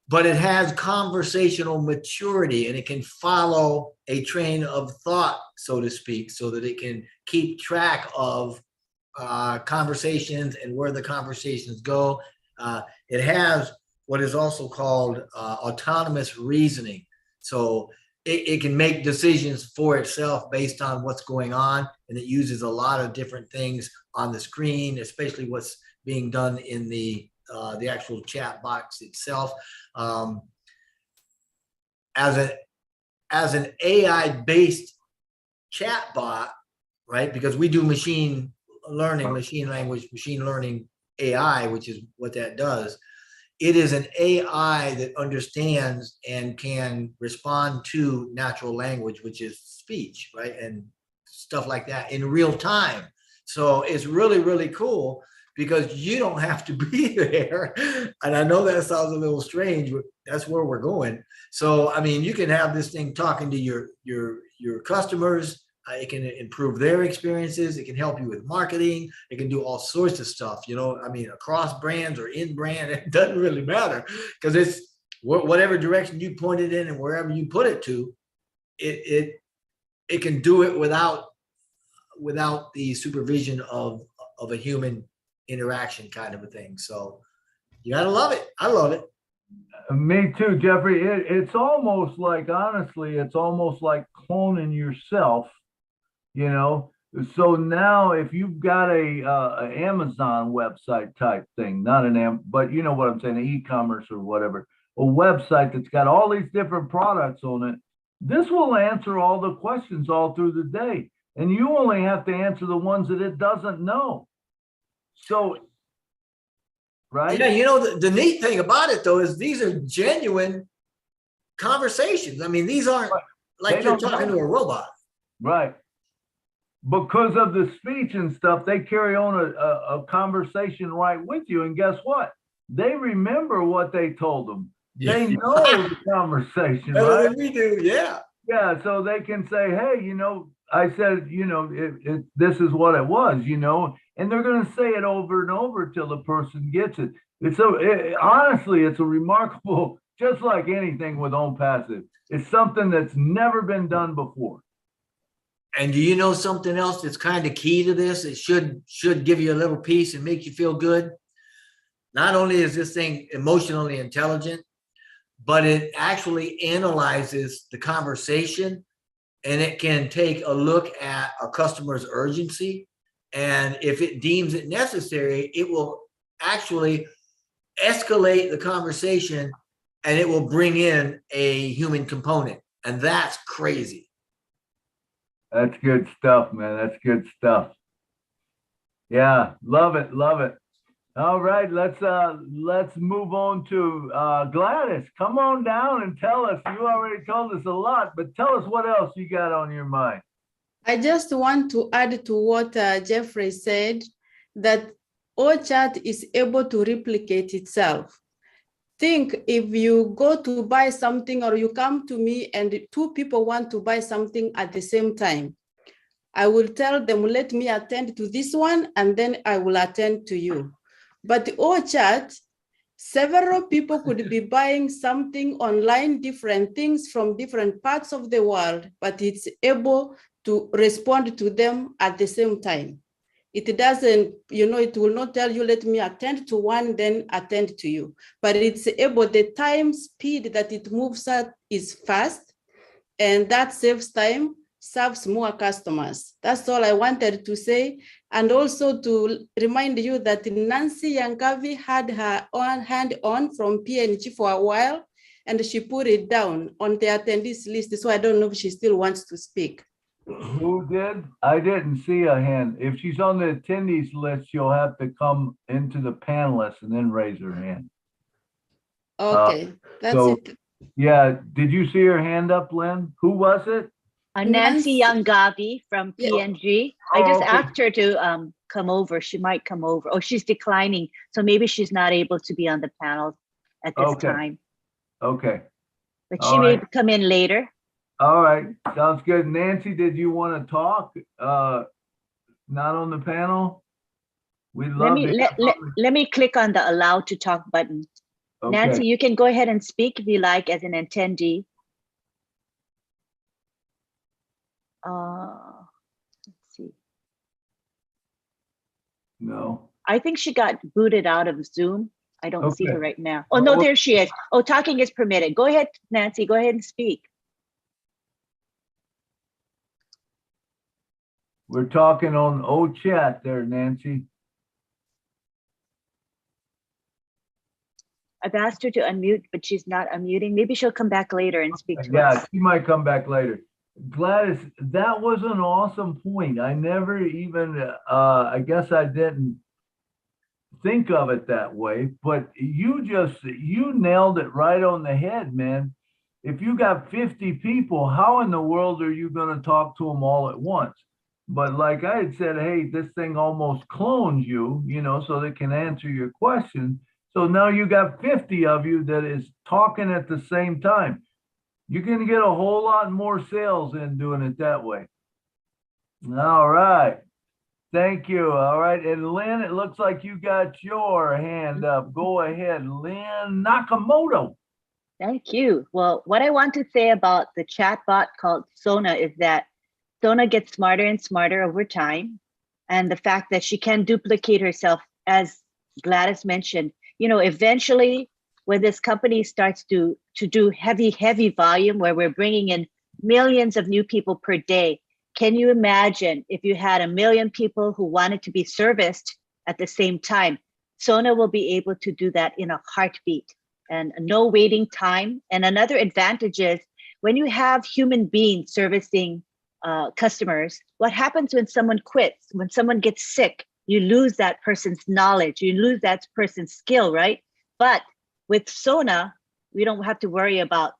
but it has conversational maturity, and it can follow a train of thought, so to speak, so that it can keep track of conversations and where the conversations go. It has what is also called autonomous reasoning. So it can make decisions for itself based on what's going on, and it uses a lot of different things on the screen, especially what's being done in the actual chat box itself. As an AI-based chat bot, right? Because we do machine learning, machine language, machine learning AI, which is what that does. It is an AI that understands and can respond to natural language, which is speech, right? And stuff like that in real time. So it's really, really cool because you don't have to be there. And I know that sounds a little strange, but that's where we're going. So, I mean, you can have this thing talking to your customers. It can improve their experiences. It can help you with marketing. It can do all sorts of stuff, you know, I mean, across brands or in brand, it doesn't really matter because it's whatever direction you point it in and wherever you put it to, it can do it without the supervision of a human interaction kind of a thing. So you gotta love it. I love it. Me too, Jeffrey. It's almost like, honestly, it's almost like cloning yourself, you know. So now if you've got a Amazon website type thing, not but you know what I'm saying, e-commerce or whatever, a website that's got all these different products on it, this will answer all the questions all through the day. And you only have to answer the ones that it doesn't know. So, right? Yeah, you know, the neat thing about it though is these are genuine conversations. I mean, these aren't like They you're don't talking know. to a robot. Right. Because of the speech and stuff, they carry on a conversation right with you. And guess what? They remember what they told them. They know the conversation, Better right? than we do, yeah. Yeah, so they can say, hey, you know, I said, you know, this is what it was, you know, and they're going to say it over and over till the person gets it. It's so, honestly, it's a remarkable, just like anything with ONPASSIVE, it's something that's never been done before. And do you know something else that's kind of key to this? It should give you a little peace and make you feel good. Not only is this thing emotionally intelligent, but it actually analyzes the conversation, and it can take a look at a customer's urgency. And if it deems it necessary, it will actually escalate the conversation, and it will bring in a human component. And that's crazy. That's good stuff, man. That's good stuff. Yeah, love it, love it. All right, let's move on to Gladys. Come on down and tell us. You already told us a lot, but tell us what else you got on your mind. I just want to add to what Jeffrey said, that OChat is able to replicate itself. Think if you go to buy something or you come to me and two people want to buy something at the same time, I will tell them, let me attend to this one and then I will attend to you. But the OChat, several people could be buying something online, different things from different parts of the world, but it's able to respond to them at the same time. It doesn't, you know, it will not tell you, let me attend to one, then attend to you. But it's able, the time speed that it moves at is fast, and that saves time, serves more customers. That's all I wanted to say. And also to remind you that Nancy Yangavi had her own hand on from PNG for a while, and she put it down on the attendees list. So I don't know if she still wants to speak. Who did? I didn't see a hand. If she's on the attendees list, she'll have to come into the panelists and then raise her hand. Okay, that's it. Yeah, did you see her hand up, Lynn? Who was it? Nancy Yangavi from PNG. I just asked her to come over. She might come over. Oh, she's declining. So maybe she's not able to be on the panel at this time. Okay. But she may come in later. All right, sounds good. Nancy, did you want to talk? Not on the panel? We'd love let me click on the allow to talk button. Okay. Nancy, you can go ahead and speak if you like as an attendee. Let's see. No. I think she got booted out of Zoom. I don't see her right now. Oh, no, there she is. Oh, talking is permitted. Go ahead, Nancy, go ahead and speak. We're talking on OChat there, Nancy. I've asked her to unmute, but she's not unmuting. Maybe she'll come back later and speak to us. Yeah, she might come back later. Gladys, that was an awesome point. I never even, I guess I didn't think of it that way, but you nailed it right on the head, man. If you got 50 people, how in the world are you going to talk to them all at once? But like I had said, hey, this thing almost clones you, you know, so they can answer your question. So now you got 50 of you that is talking at the same time. You're going to get a whole lot more sales in doing it that way. All right. Thank you. All right. And Lynn, it looks like you got your hand up. Go ahead, Lynn Nakamoto. Thank you. Well, what I want to say about the chatbot called Sona is that Sona gets smarter and smarter over time. And the fact that she can duplicate herself, as Gladys mentioned, you know, eventually when this company starts to do heavy volume, where we're bringing in millions of new people per day, can you imagine if you had 1 million people who wanted to be serviced at the same time? Sona will be able to do that in a heartbeat. and no waiting time. And another advantage is when you have human beings servicing customers, what happens when someone quits, when someone gets sick, you lose that person's knowledge, you lose that person's skill, right? But with Sona, we don't have to worry about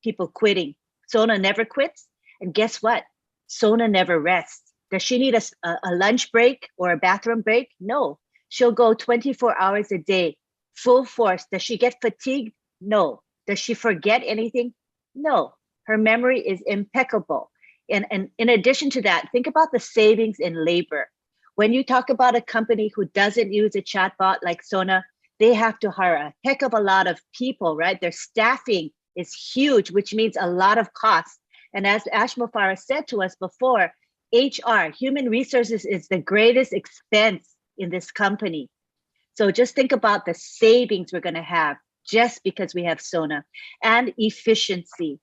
people quitting. Sona never quits. And guess what? Sona never rests. Does she need a lunch break or a bathroom break? No. She'll go 24 hours a day, full force. Does she get fatigued? No. Does she forget anything? No. Her memory is impeccable. And in addition to that, think about the savings in labor. When you talk about a company who doesn't use a chatbot like Sona, they have to hire a heck of a lot of people, right? Their staffing is huge, which means a lot of costs. And as Ash Mufara said to us before, HR, human resources, is the greatest expense in this company. So just think about the savings we're going to have just because we have Sona. And efficiency.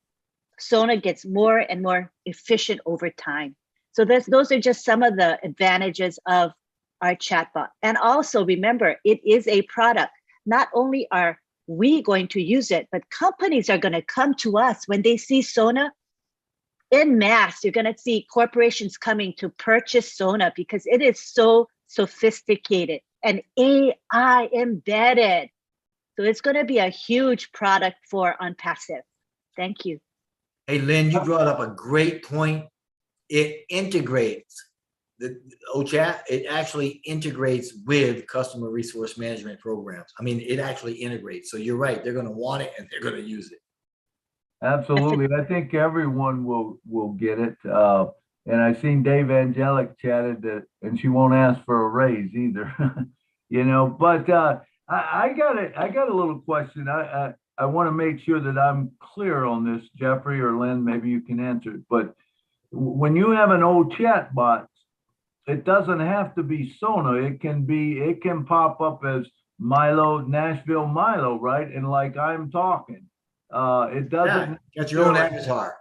Sona gets more and more efficient over time. So those are just some of the advantages of our chatbot. And also remember, it is a product. Not only are we going to use it, but companies are going to come to us when they see Sona en masse. You're going to see corporations coming to purchase Sona because it is so sophisticated and AI embedded. So it's going to be a huge product for ONPASSIVE. Thank you. Hey, Lynn, you brought up a great point. It integrates the OChat. It actually integrates with customer resource management programs. I mean, it actually integrates. So you're right. They're going to want it and they're going to use it. Absolutely. I think everyone will get it. And I've seen Dave Angelic chatted that, and she won't ask for a raise either. You know, but I got a little question. I want to make sure that I'm clear on this, Jeffrey or Lynn, maybe you can answer it. But when you have an old chat bot, it doesn't have to be Sona. It can pop up as Milo, Nashville Milo, right? And like I'm talking. It doesn't. Got your own avatar.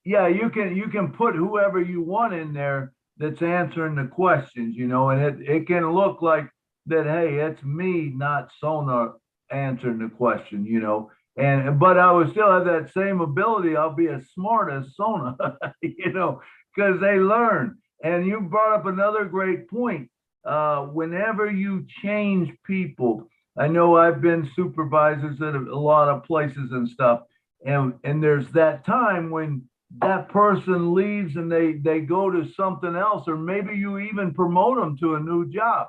Yeah, you can put whoever you want in there that's answering the questions, you know, and it can look like that, hey, it's me, not Sona, answering the question, you know. But I would still have that same ability. I'll be as smart as Sona, you know, because they learn. And you brought up another great point. Whenever you change people, I know I've been supervisors at a lot of places and stuff, and there's that time when that person leaves and they go to something else, or maybe you even promote them to a new job.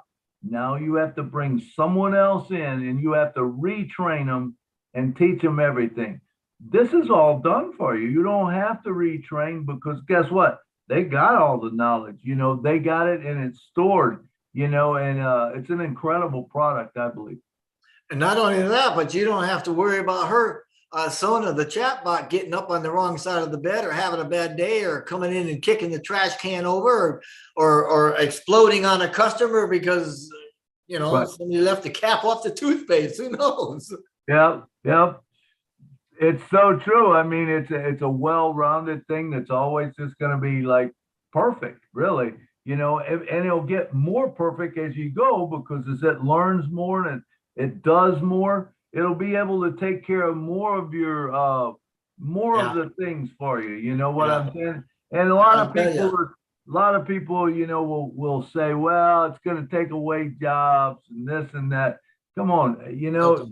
Now you have to bring someone else in and you have to retrain them and teach them everything. This is all done for you. You don't have to retrain because guess what? They got all the knowledge, you know, they got it and it's stored, you know, and it's an incredible product, I believe. And not only that, but you don't have to worry about her, Sona, the chatbot, getting up on the wrong side of the bed or having a bad day or coming in and kicking the trash can over or exploding on a customer because, you know, right, somebody left the cap off the toothpaste. Who knows? Yeah. It's so true. I mean, it's a well-rounded thing that's always just going to be like perfect, really, you know, and it'll get more perfect as you go because as it learns more and it does more, it'll be able to take care of more of your of the things for you. You know what I'm saying? And a lot of people, you know, will say, well, it's going to take away jobs and this and that. Come on, you know.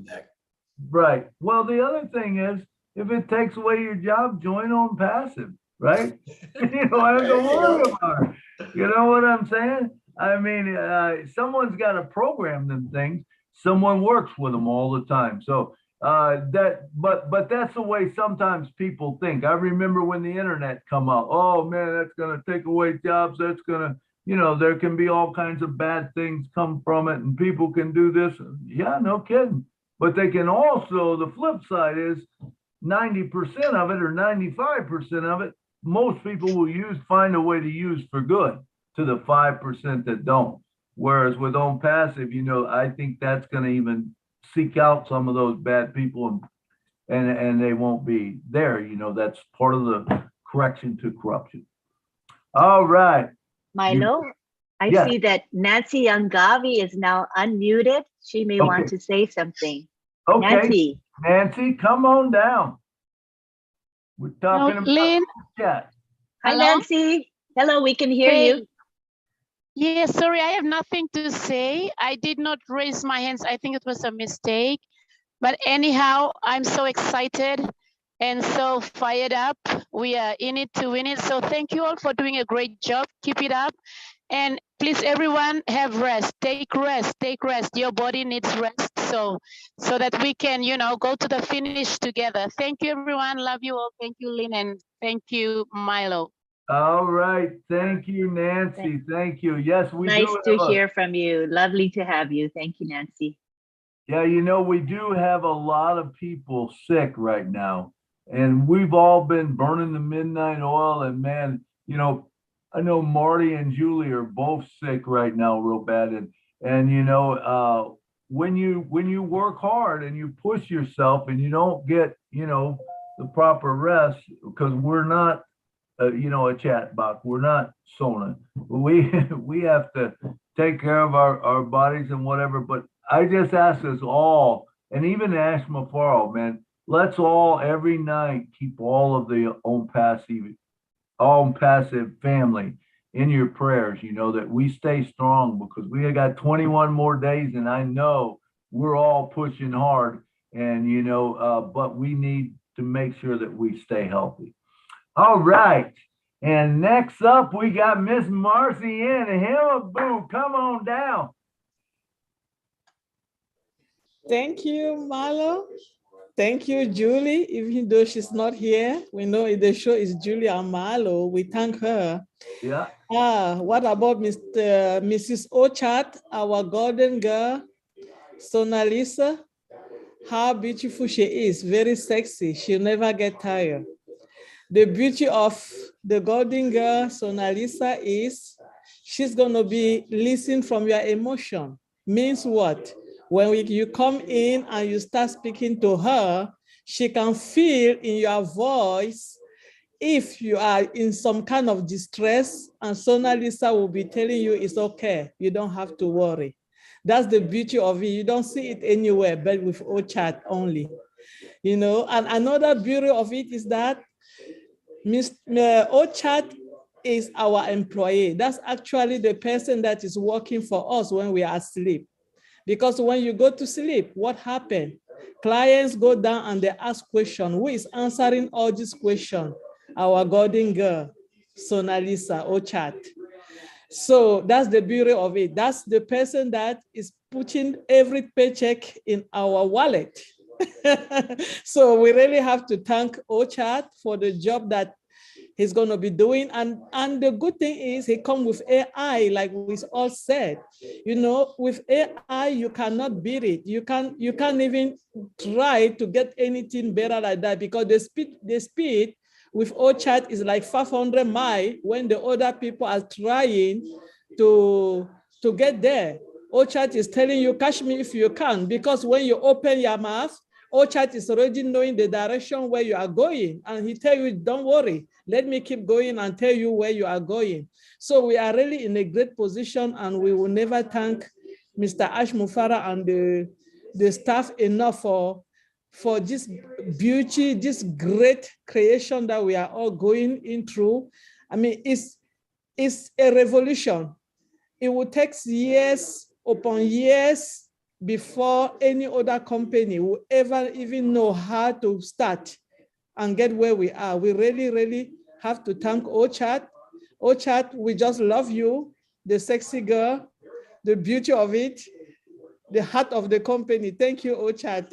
Right. Well, the other thing is, if it takes away your job, join ONPASSIVE, right? You know, I have to worry about it. You know what I'm saying? I mean, someone's got to program them things. Someone works with them all the time. So but that's the way sometimes people think. I remember when the internet come out. Oh man, that's going to take away jobs. That's going to, you know, there can be all kinds of bad things come from it, and people can do this. Yeah, no kidding. But they can also, the flip side is 90% of it or 95% of it, most people will find a way to use for good to the 5% that don't. Whereas with ONPASSIVE, you know, I think that's going to even seek out some of those bad people and they won't be there. You know, that's part of the correction to corruption. All right. Milo, I see that Nancy Yangavi is now unmuted. She may want to say something. Okay. Nancy. Nancy, come on down. We're talking about Lynn, chat. Hi, hello? Nancy. Hello, we can hear Hey. you. Yeah, sorry, I have nothing to say. I did not raise my hands. I think it was a mistake. But anyhow, I'm so excited and so fired up. We are in it to win it. So thank you all for doing a great job. Keep it up. And please, everyone, have rest. Take rest. Take rest. Your body needs rest. So that we can, go to the finish together. Thank you, everyone. Love you all. Thank you, Lynn, and thank you, Milo. All right. Thank you, Nancy. Thank you. Yes, we Nice do to have hear from you. Lovely to have you. Thank you, Nancy. Yeah, we do have a lot of people sick right now. And we've all been burning the midnight oil. And man, I know Marty and Julie are both sick right now, real bad. And when you work hard and you push yourself and you don't get, the proper rest, because we're not a chat box. We're not Sona. We have to take care of our bodies and whatever. But I just ask us all, and even Ash Mafaro, man, let's all every night keep all of the ONPASSIVE family in your prayers, that we stay strong, because we got 21 more days, and I know we're all pushing hard, and but we need to make sure that we stay healthy. All right. And next up, we got Miss Marcy Ann. Boo, come on down. Thank you, Milo. Thank you, Julie. Even though she's not here, we know the show is Julie and Milo. We thank her. Yeah. What about Mrs. Ochat, our golden girl, Sonalisa? How beautiful she is, very sexy. She'll never get tired. The beauty of the golden girl, Sonalisa, is she's going to be listening from your emotion. Means what? When you come in and you start speaking to her, she can feel in your voice if you are in some kind of distress, and Sonalisa will be telling you it's okay. You don't have to worry. That's the beauty of it. You don't see it anywhere, but with OChat only. And another beauty of it is that OChat is our employee. That's actually the person that is working for us when we are asleep. Because when you go to sleep, what happened? Clients go down and they ask questions. Who is answering all these questions? Our golden girl, Sonalisa, OChat. So that's the beauty of it. That's the person that is putting every paycheck in our wallet. So we really have to thank OChat for the job that he's going to be doing. And the good thing is he comes with AI, like we all said. With AI, you cannot beat it. You can't even try to get anything better like that, because the speed with OChat is like 500 miles when the other people are trying to get there. OChat is telling you, catch me if you can, because when you open your mouth, OChat is already knowing the direction where you are going. And he tell you, don't worry, let me keep going and tell you where you are going. So we are really in a great position, and we will never thank Mr. Ash Mufara and the staff enough for this beauty, this great creation that we are all going in through. I mean, it's a revolution. It will take years upon years before any other company will ever even know how to start and get where we are. We really, really have to thank OChat. OChat, we just love you, the sexy girl, the beauty of it, the heart of the company. Thank you, OChat.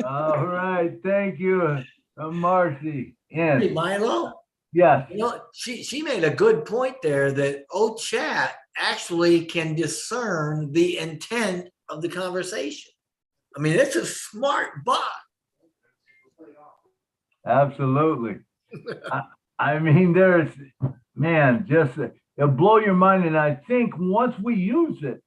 All right. Thank you, Marcy. Yes. Hey, Milo. Yes. She made a good point there that OChat actually can discern the intent of the conversation. I mean, it's a smart bot. Absolutely. I mean, it'll blow your mind. And I think once we use it,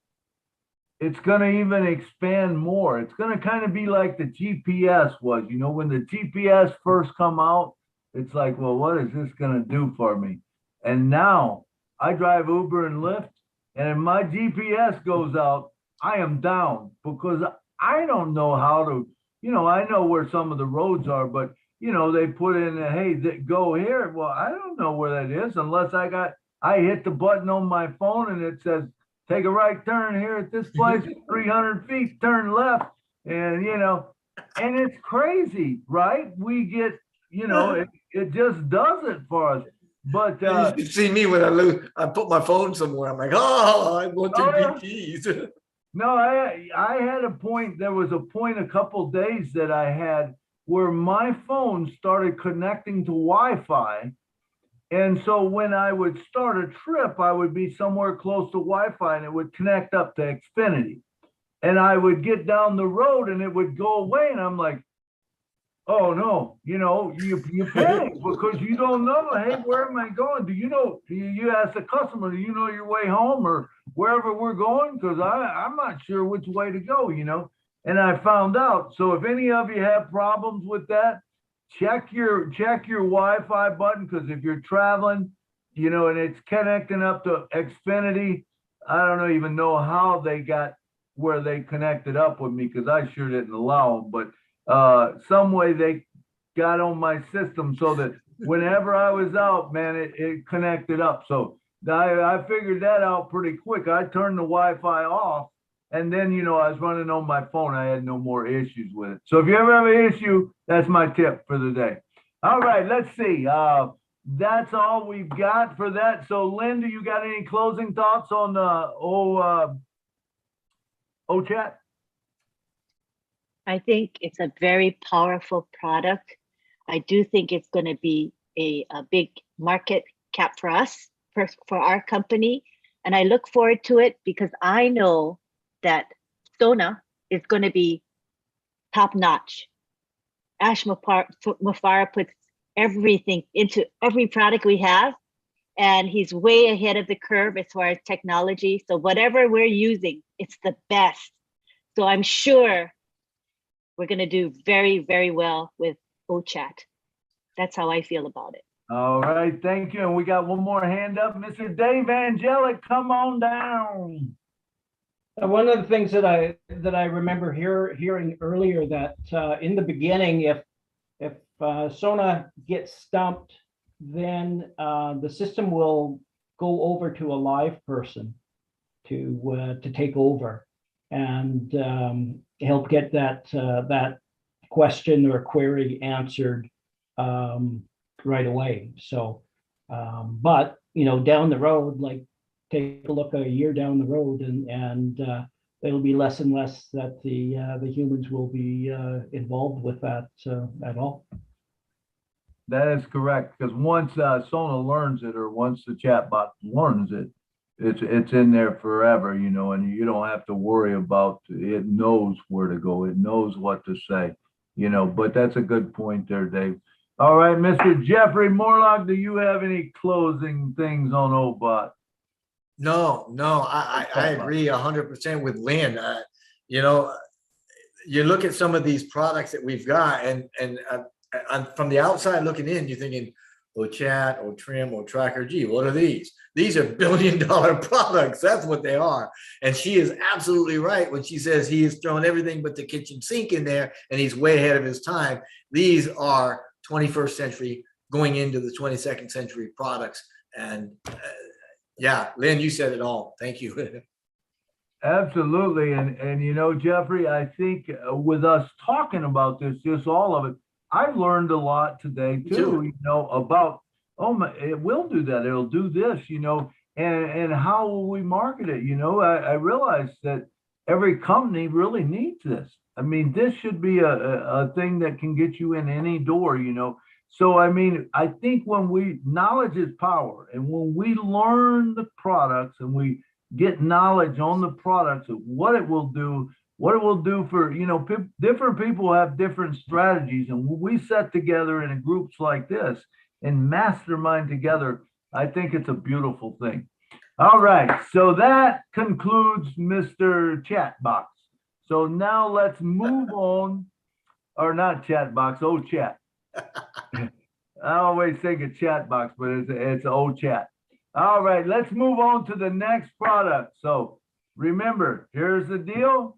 it's going to even expand more. It's going to kind of be like the GPS was, when the GPS first come out, it's like, well, what is this going to do for me? And now I drive Uber and Lyft, and if my GPS goes out, I am down, because I don't know how to I know where some of the roads are, but they put in, hey, go here. Well, I don't know where that is unless I hit the button on my phone and it says, take a right turn here at this place, 300 feet, turn left. And, and it's crazy, right? We get, it just does it for us. But you should see me when I put my phone somewhere. I'm like, oh, I want to BTs. No, I had a point. There was a point a couple days that I had where my phone started connecting to Wi-Fi. And so when I would start a trip, I would be somewhere close to Wi-Fi and it would connect up to Xfinity. And I would get down the road and it would go away. And I'm like, oh no, you panic because you don't know, hey, where am I going? Do you ask the customer, do you know your way home or wherever we're going? Because I'm not sure which way to go, and I found out. So if any of you have problems with that, check your Wi-Fi button, because if you're traveling, and it's connecting up to Xfinity, I don't even know how they got where they connected up with me, because I sure didn't allow them, but some way they got on my system so that whenever I was out, man, it connected up. So I figured that out pretty quick. I turned the Wi-Fi off, and then, I was running on my phone. I had no more issues with it. So if you ever have an issue, that's my tip for the day. All right, let's see. That's all we've got for that. So Lynn, do you got any closing thoughts on OChat? I think it's a very powerful product. I do think it's going to be a big market cap for us, for our company. And I look forward to it because I know that Sona is going to be top notch. Ash Mufara puts everything into every product we have, and he's way ahead of the curve as far as technology. So whatever we're using, it's the best. So I'm sure we're going to do very, very well with OChat. That's how I feel about it. All right, thank you. And we got one more hand up. Mr. Dave Angelic, come on down. One of the things that I remember hearing earlier, that in the beginning, if Sona gets stumped, then the system will go over to a live person to take over and help get that question or query answered right away. So, but down the road, like take a look a year down the road, and it'll be less and less that the humans will be involved with that at all. That is correct, because once Sona learns it, or once the chatbot learns it, it's in there forever, and you don't have to worry about it. Knows where to go. It knows what to say, but that's a good point there, Dave. All right, Mr. Jeffrey Morlock, do you have any closing things on OBot? No, I agree 100% with Lynn. You look at some of these products that we've got, and from the outside looking in, you're thinking, chat, trim, tracker. Gee, what are these? These are billion-dollar products. That's what they are. And she is absolutely right when she says he has thrown everything but the kitchen sink in there, and he's way ahead of his time. These are 21st century going into the 22nd century products. And yeah, Lynn, you said it all. Thank you. Absolutely. And Jeffrey, I think with us talking about this, just all of it, I've learned a lot today too, about, it will do that. It'll do this, and how will we market it? I realized that every company really needs this. I mean, this should be a thing that can get you in any door, So, I think knowledge is power. And when we learn the products and we get knowledge on the products of what it will do for, different people have different strategies. And when we set together in groups like this and mastermind together, I think it's a beautiful thing. All right. So that concludes Mr. Chatbox. So now let's move on, or not Chatbox, OChat. I always think of Chatbox, but it's OChat. All right. Let's move on to the next product. So remember, here's the deal.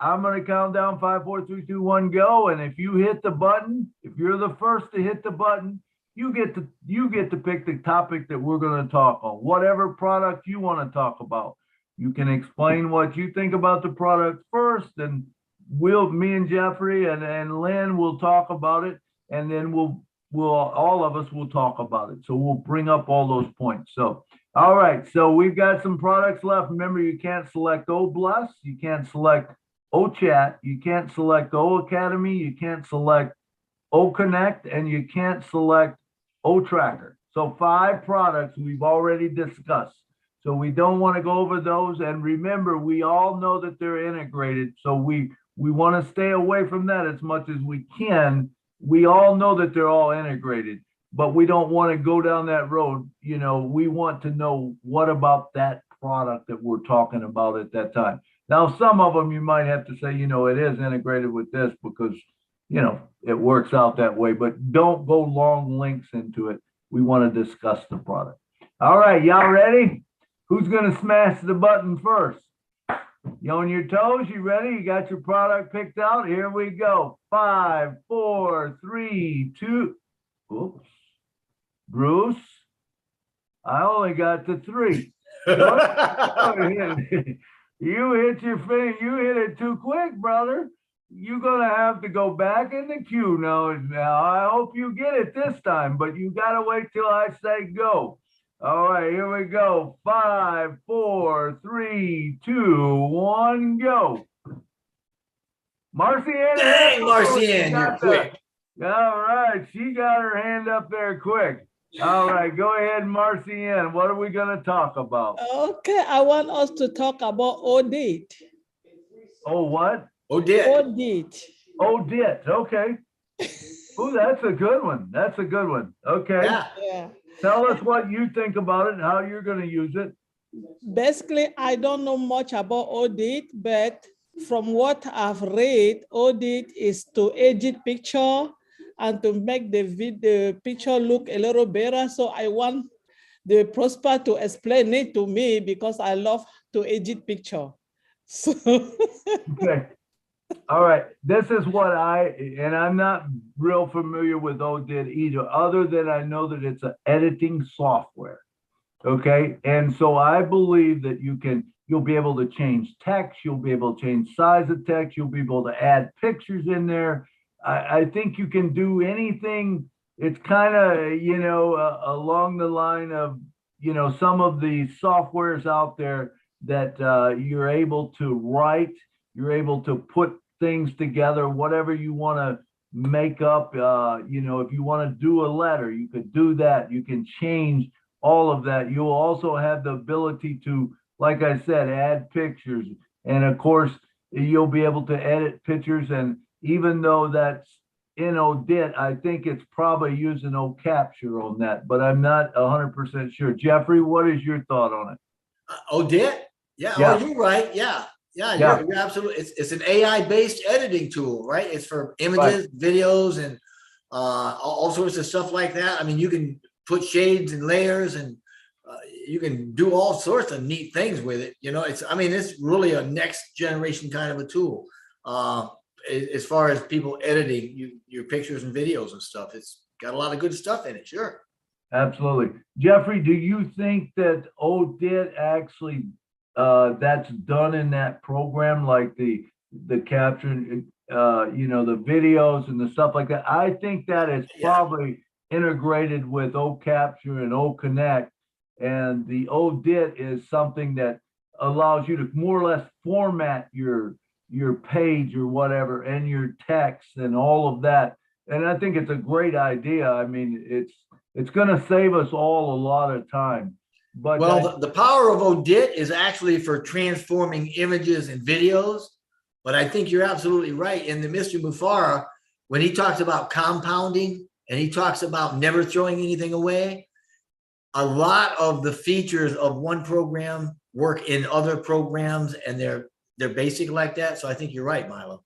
I'm going to count down 5, 4, 3, 2, 1, go. And if you hit the button, if you're the first to hit the button, you get to pick the topic that we're going to talk on, whatever product you want to talk about. You can explain what you think about the product first, and me and Jeffrey and Lynn will talk about it, and then we'll all of us will talk about it. So we'll bring up all those points. So, all right. So we've got some products left. Remember, you can't select OBless, you can't select OChat, you can't select O Academy, you can't select O Connect, and you can't select O Tracker. So 5 products we've already discussed. So we don't want to go over those. And remember, we all know that they're integrated. So we want to stay away from that as much as we can. We all know that they're all integrated, but we don't want to go down that road. You know, we want to know what about that product that we're talking about at that time. Now, some of them you might have to say, you know, it is integrated with this because, you know, it works out that way, but don't go long links into it. We want to discuss the product. All right, y'all ready? Who's going to smash the button first? You on your toes? You ready? You got your product picked out? Here we go. 5, 4, 3, 2. Oops. Bruce, I only got to 3. You hit your finger. You hit it too quick, brother. You're going to have to go back in the queue now. I hope you get it this time, but you got to wait till I say go. All right, here we go. 5, 4, 3, 2, 1, go. Marcy Ann. Dang, Marcy Ann, you're quick. All right, she got her hand up there quick. All right, go ahead, Marcy Ann. What are we going to talk about? Okay, I want us to talk about audit. Oh, what? Audit. Audit. Audit. Okay. Oh, that's a good one. That's a good one. Okay. Yeah. Tell us what you think about it and how you're going to use it. Basically, I don't know much about audit, but from what I've read, audit is to edit picture and to make the picture look a little better. So I want the Prosper to explain it to me because I love to edit picture. So okay. All right. This is what and I'm not real familiar with Odit either, other than I know that it's an editing software. Okay. And so I believe that you'll be able to change text. You'll be able to change size of text. You'll be able to add pictures in there. I think you can do anything. It's kind of, you know, along the line of, you know, some of the softwares out there that you're able to write, you're able to put things together, whatever you want to make up. You know, if you want to do a letter, you could do that. You can change all of that. You'll also have the ability to, like I said, add pictures. And of course, you'll be able to edit pictures. And even though that's in Odit, I think it's probably using OCapture on that, but I'm not 100% sure. Jeffrey, what is your thought on it? Odit? Yeah. Oh, you're right. Yeah. You're absolutely. It's an AI-based editing tool, right? It's for images, videos, and all sorts of stuff like that. I mean, you can put shades and layers, and you can do all sorts of neat things with it. You know, it's really a next generation kind of a tool. As far as people editing your pictures and videos and stuff, it's got a lot of good stuff in it. Sure. Absolutely. Jeffrey, do you think that Odit actually that's done in that program, like the capture, you know, the videos and the stuff like that? I think that is probably integrated with OCapture and OConnect, and the Odit is something that allows you to more or less format your page or whatever and your text and all of that. And I think it's a great idea. I mean, it's going to save us all a lot of time. But the power of Odit is actually for transforming images and videos. But I think you're absolutely right. And the Mr. Mufara, when he talks about compounding and he talks about never throwing anything away, a lot of the features of one program work in other programs, and they're basic like that. So I think you're right, Milo.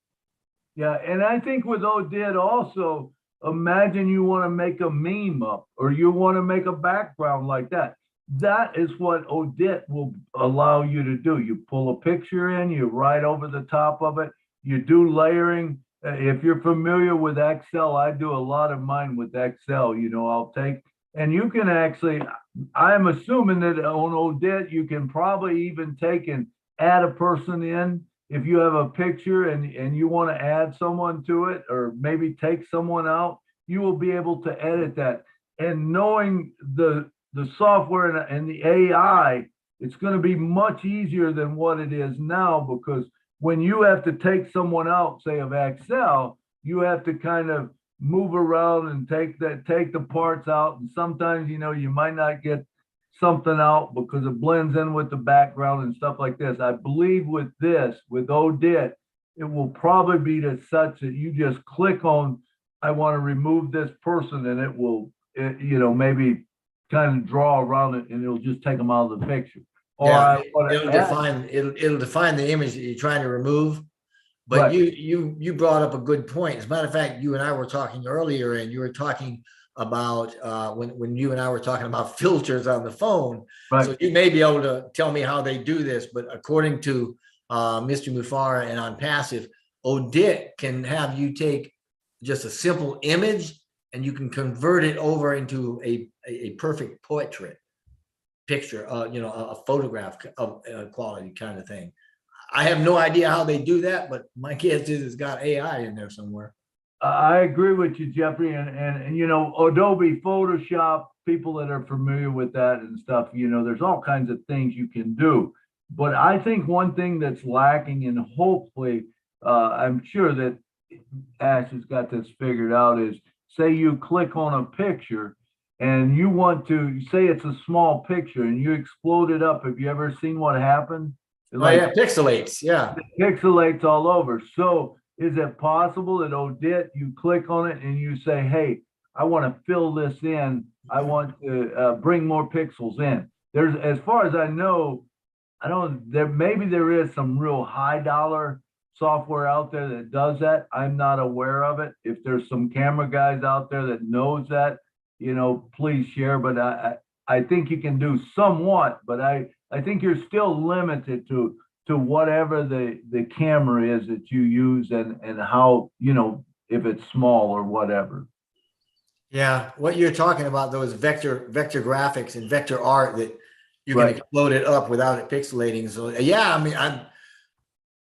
Yeah, and I think with Odit also, imagine you want to make a meme up or you want to make a background like that. that is what Odette will allow you to do. You pull a picture in, you write over the top of it, you do layering. If you're familiar with Excel, I do a lot of mine with Excel. I'll take, and you can actually, I'm assuming that on Odette, you can probably even take and add a person in. If you have a picture and you want to add someone to it, or maybe take someone out, you will be able to edit that. And knowing the software and the AI, it's going to be much easier than what it is now, because when you have to take someone out, say of Excel, you have to kind of move around and take the parts out. And sometimes, you might not get something out because it blends in with the background and stuff like this. I believe with Odette, it will probably be to such that you just click on, I want to remove this person, and it will, maybe kind of draw around it, and it'll just take them out of the picture. Yeah, it'll define the image that you're trying to remove. But Right. you brought up a good point. As a matter of fact, you and I were talking earlier, and you were talking about when you and I were talking about filters on the phone. Right. So you may be able to tell me how they do this, but according to Mr. Mufara and ONPASSIVE, Odette can have you take just a simple image and you can convert it over into a perfect portrait picture, a photograph of quality kind of thing. I have no idea how they do that, but my guess is it's got AI in there somewhere. I agree with you, Jeffrey, and Adobe Photoshop, people that are familiar with that and stuff, there's all kinds of things you can do. But I think one thing that's lacking, and hopefully, I'm sure that Ash has got this figured out, is say you click on a picture and you want to say it's a small picture and you explode it up. Have you ever seen what happened? It pixelates. Yeah. It pixelates all over. So is it possible that Odette, you click on it and you say, hey, I want to fill this in. I want to bring more pixels in. There's, as far as I know, maybe there is some real high dollar software out there that does that. I'm not aware of it. If there's some camera guys out there that knows that, please share. But I think you can do somewhat, but I think you're still limited to whatever the camera is that you use and how, if it's small or whatever. Yeah, what you're talking about, those vector graphics and vector art that you can Right. explode it up without it pixelating. So yeah, I mean,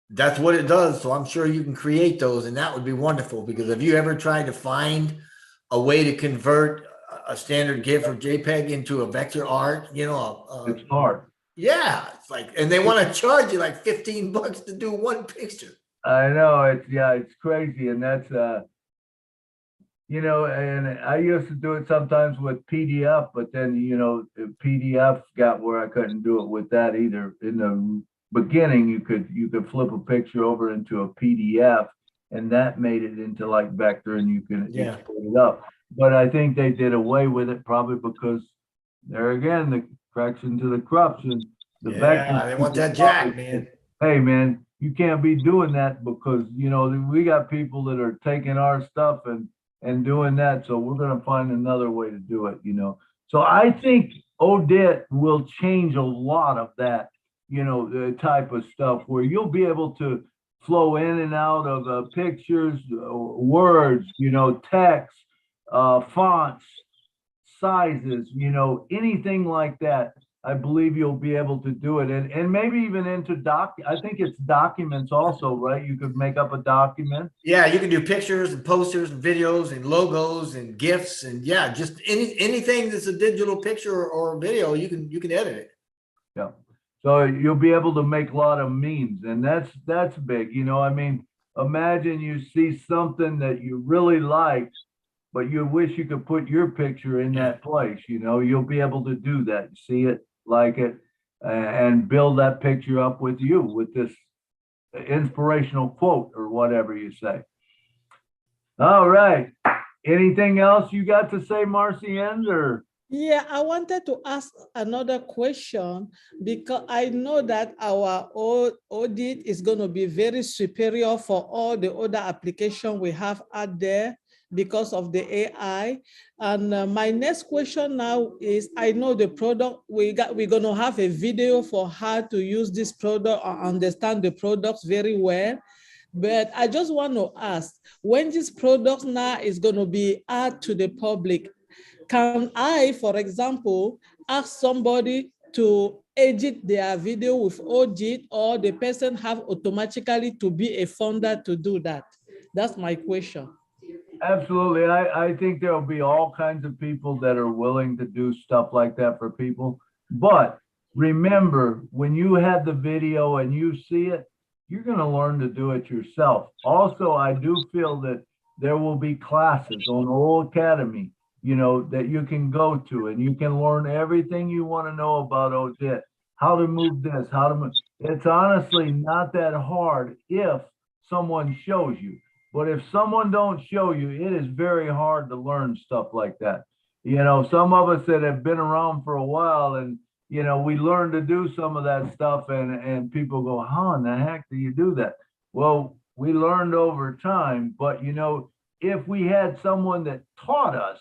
that's what it does. So I'm sure you can create those, and that would be wonderful. Because have you ever tried to find a way to convert a standard GIF or JPEG into a vector art? It's hard. Yeah, it's like, and they want to charge you like $15 to do one picture. I know, it's crazy. And that's, and I used to do it sometimes with PDF, but then, the PDF got where I couldn't do it with that either. In the beginning, you could flip a picture over into a PDF, and that made it into like vector, and you can export it up. But I think they did away with it probably because there again, the correction to the corruption. The vector, they want that jack, man. Hey, man, you can't be doing that because, we got people that are taking our stuff and doing that. So we're going to find another way to do it, So I think Odette will change a lot of that, the type of stuff where you'll be able to flow in and out of pictures, words, text, fonts, sizes, anything like that. I believe you'll be able to do it. And maybe even into I think it's documents also, right? You could make up a document. Yeah, you can do pictures and posters and videos and logos and GIFs and just anything that's a digital picture or video, you can edit it. Yeah. So you'll be able to make a lot of memes, and that's big. I mean, imagine you see something that you really like, but you wish you could put your picture in that place. You'll be able to do that. See it, like it, and build that picture up with you with this inspirational quote or whatever you say. All right. Anything else you got to say, Marcienne, or? Yeah, I wanted to ask another question because I know that our audit is going to be very superior for all the other applications we have out there. because of the AI. And my next question now is, I know the product, we're going to have a video for how to use this product or understand the products very well. But I just want to ask, when this product now is going to be out to the public, can I, for example, ask somebody to edit their video with OJIT, or the person have automatically to be a founder to do that? That's my question. Absolutely. I think there'll be all kinds of people that are willing to do stuff like that for people. But remember, when you have the video and you see it, you're going to learn to do it yourself. Also, I do feel that there will be classes on O Academy, you know, that you can go to, and you can learn everything you want to know about OJIT, how to move this, how to move. It's honestly not that hard if someone shows you. But if someone don't show you, it is very hard to learn stuff like that. You know, some of us that have been around for a while, and, you know, we learn to do some of that stuff, and people go, how in the heck do you do that? Well, we learned over time, but, you know, if we had someone that taught us,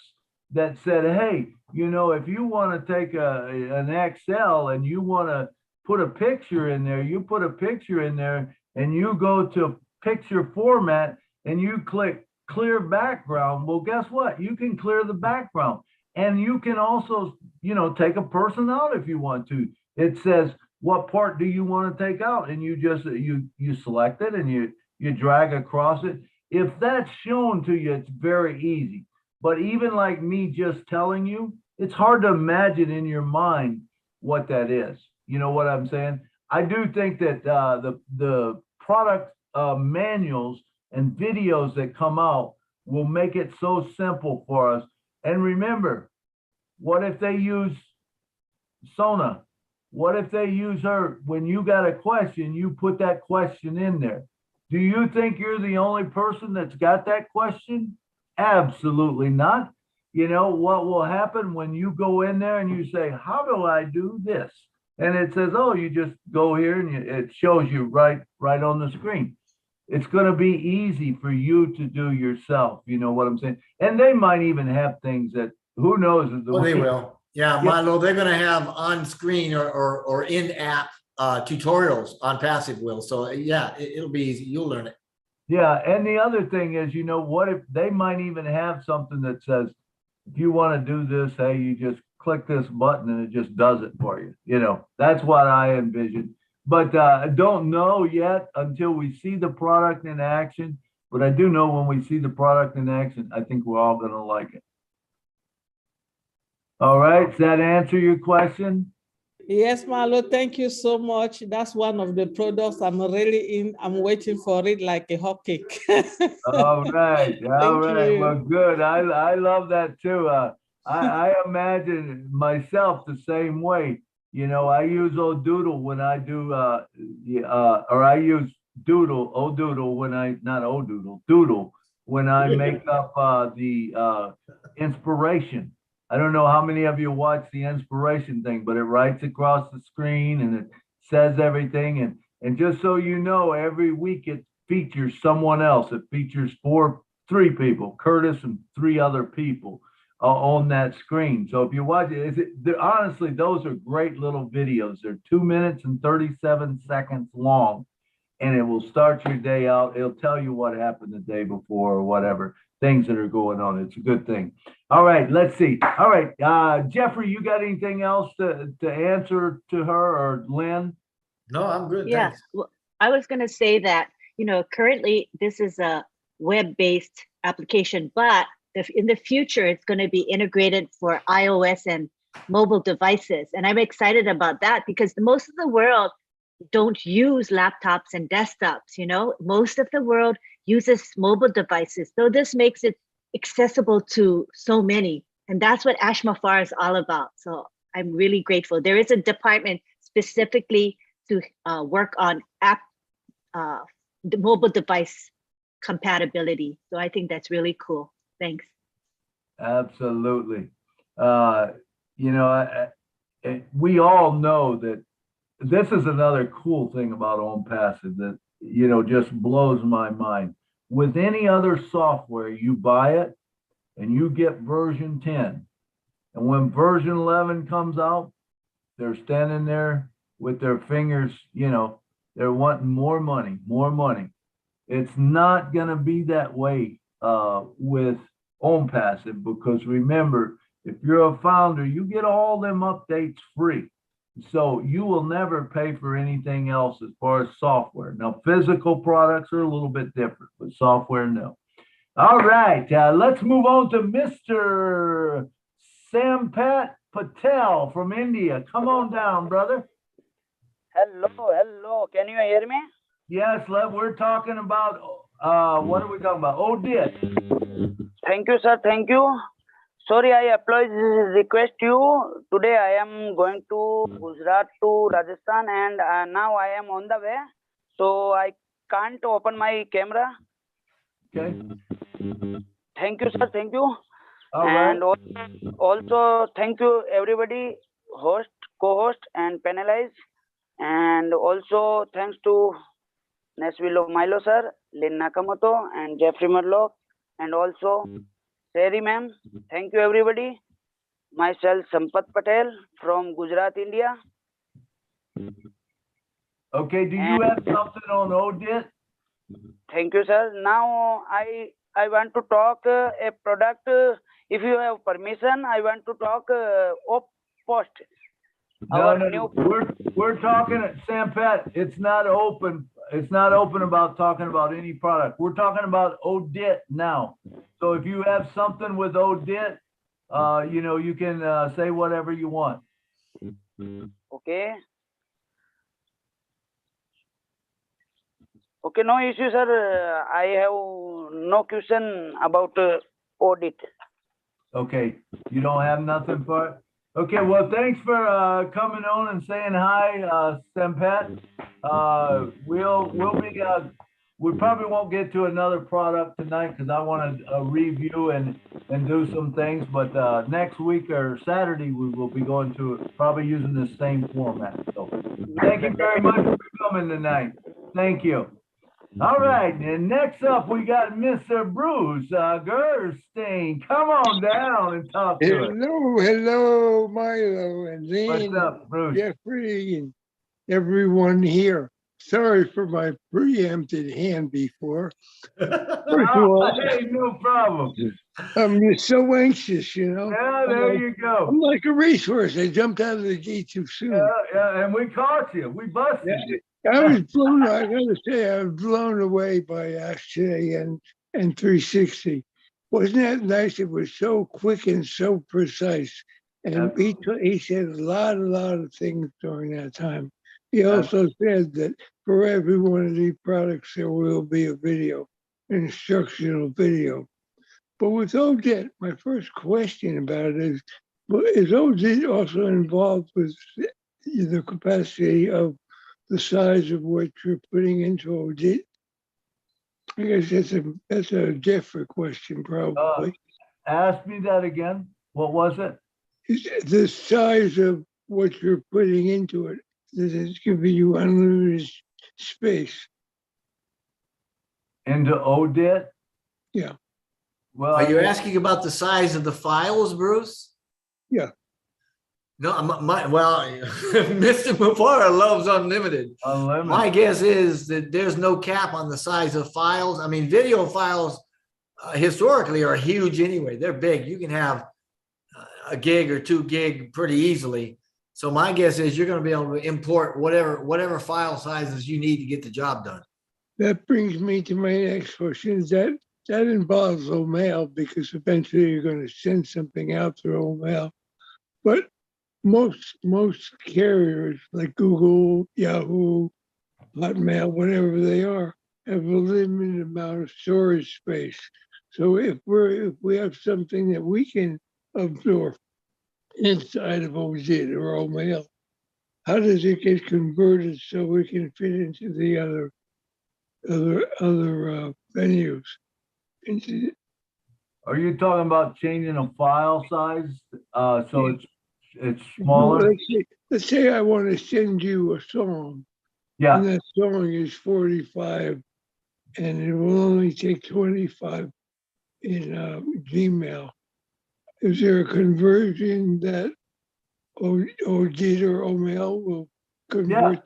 that said, hey, you know, if you want to take an Excel and you want to put a picture in there, you put a picture in there and you go to picture format, and you click clear background, well, guess what? You can clear the background. And you can also, you know, take a person out if you want to. It says, what part do you want to take out? And you just, you select it and you drag across it. If that's shown to you, it's very easy. But even like me just telling you, it's hard to imagine in your mind what that is. You know what I'm saying? I do think that the product manuals and videos that come out will make it so simple for us. And remember, what if they use Sona? What if they use her? When you got a question, you put that question in there. Do you think you're the only person that's got that question? Absolutely not. You know what will happen when you go in there and you say, how do I do this? And it says, oh, you just go here, and it shows you right on the screen. It's going to be easy for you to do yourself. You know what I'm saying? And they might even have things that, who knows? Oh, they will. Yeah, Milo, they're going to have on screen or in-app tutorials OnPassive will. So yeah, it'll be easy. You'll learn it. Yeah. And the other thing is, you know, what if they might even have something that says, if you want to do this, hey, you just click this button and it just does it for you. You know, that's what I envision. But I don't know yet until we see the product in action. But I do know when we see the product in action, I think we're all going to like it. All right. Does that answer your question? Yes, Milo, thank you so much. That's one of the products I'm really in. I'm waiting for it like a hot cake. All right. All right. you. Well, good. I love that too. I imagine myself the same way. You know, I use Doodle when I do, or I use Doodle when I, not Doodle when I make up the inspiration. I don't know how many of you watch the inspiration thing, but it writes across the screen and it says everything. And just so you know, every week it features someone else. It features three people, Curtis and three other people on that screen. So if you watch it, honestly, those are great little videos. They're 2 minutes and 37 seconds long, and it will start your day out. It'll tell you what happened the day before or whatever, things that are going on. It's a good thing. All right, let's see. All right, Jeffrey, you got anything else to answer to her, or Lynn? No, I'm good. Yeah, Thanks. well, I was going to say that, you know, currently this is a web-based application, but in the future, it's going to be integrated for iOS and mobile devices. And I'm excited about that because most of the world don't use laptops and desktops, you know, most of the world uses mobile devices. So this makes it accessible to so many. And that's what Ashmafar is all about. So I'm really grateful. There is a department specifically to work on the mobile device compatibility. So I think that's really cool. Thanks. Absolutely. You know, we all know that this is another cool thing about ONPASSIVE that, you know, just blows my mind. with any other software, you buy it and you get version 10. And when version 11 comes out, they're standing there with their fingers, you know, they're wanting more money, more money. It's not going to be that way with OwnPassive, because remember, if you're a founder, you get all them updates free. So you will never pay for anything else as far as software. Now, physical products are a little bit different, but software, no. All right, let's move on to Mr. Sampat Patel from India. Come on down, brother. Hello. Can you hear me? Yes, we're talking about, what are we talking about? Odit. Thank you, sir. Thank you. Sorry, I request you. Today I am going to Gujarat to Rajasthan, and now I am on the way. So I can't open my camera. Okay. Thank you, sir. Thank you. All and right. also thank you everybody, host, co-host, and panelists. And also thanks to Nashville Milo sir, Lynn Nakamoto, and Jeffrey Murlock, and also Sherry ma'am. Thank you everybody. Myself Sampat Patel from Gujarat, India. Okay, do you have something on Odit? Thank you, sir. Now I want to talk a product. If you have permission, I want to talk post. No, we're talking at Sampat. It's not open. It's not open about talking about any product. We're talking about Odit now. So if you have something with Odit, you know, you can say whatever you want. Okay. Okay, no issue, sir. I have no question about audit. Okay, you don't have nothing for it? Okay, well, thanks for coming on and saying hi, Sampat. We probably won't get to another product tonight because I want to review and do some things, but next week or Saturday, we will be going to probably using the same format. So thank you very much for coming tonight. Thank you. All right, and next up we got Mr. Bruce Gerstein. Come on down and talk to us. Hello, Milo and Lynn, What's up, Bruce? Jeffrey, and everyone here. Sorry for my preempted hand before. First of all, hey, no problem. I'm just so anxious, you know. Yeah, there you go. I'm like a racehorse. I jumped out of the gate too soon. Yeah, and we caught you. We busted you. I was blown. I gotta say, I was blown away by Ashtray and 360. Wasn't that nice? It was so quick and so precise. And he said a lot of things during that time. He also said that for every one of these products, there will be a video, an instructional video. But with Odit, my first question about it is Odit also involved with the capacity of the size of what you're putting into Odit? I guess that's a Jeffrey question, probably. Ask me that again. What was it? The size of what you're putting into it. Does it give you unlimited space? Into Odit? Yeah. Well, are you asking about the size of the files, Bruce? Yeah. No, well, Mr. Mufara loves unlimited. My guess is that there's no cap on the size of files. I mean, video files historically are huge anyway. They're big. You can have a gig or 2 gig pretty easily. So my guess is you're going to be able to import whatever file sizes you need to get the job done. That brings me to my next question. That involves OMail, because eventually you're going to send something out through OMail. But most carriers like Google, Yahoo, Hotmail, whatever they are, have a limited amount of storage space. So if we have something that we can absorb inside of Odit or OMail, how does it get converted so we can fit into the other venues? Are you talking about changing a file size so it's smaller? Let's say I want to send you a song. Yeah. And that song is 45 and it will only take 25 in Gmail. Is there a conversion that ODIT or OMail will convert?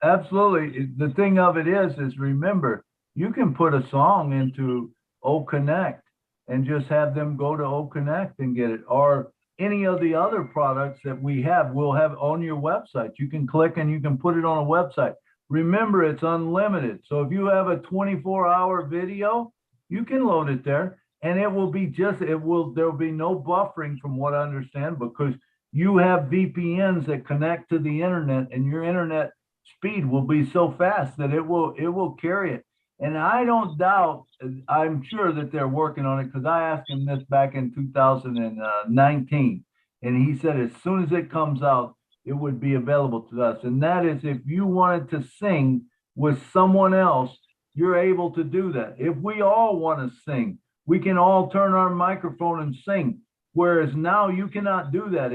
Absolutely. The thing of it is remember, you can put a song into O Connect and just have them go to O Connect and get it, or any of the other products that we have, we'll have on your website. You can click and you can put it on a website. Remember, it's unlimited. So if you have a 24-hour video, you can load it there, and it will be there'll be no buffering from what I understand, because you have VPNs that connect to the internet, and your internet speed will be so fast that it will carry it. And I don't doubt, I'm sure that they're working on it, because I asked him this back in 2019, and he said as soon as it comes out, it would be available to us. And that is, if you wanted to sing with someone else, you're able to do that. If we all want to sing, we can all turn our microphone and sing. Whereas now you cannot do that.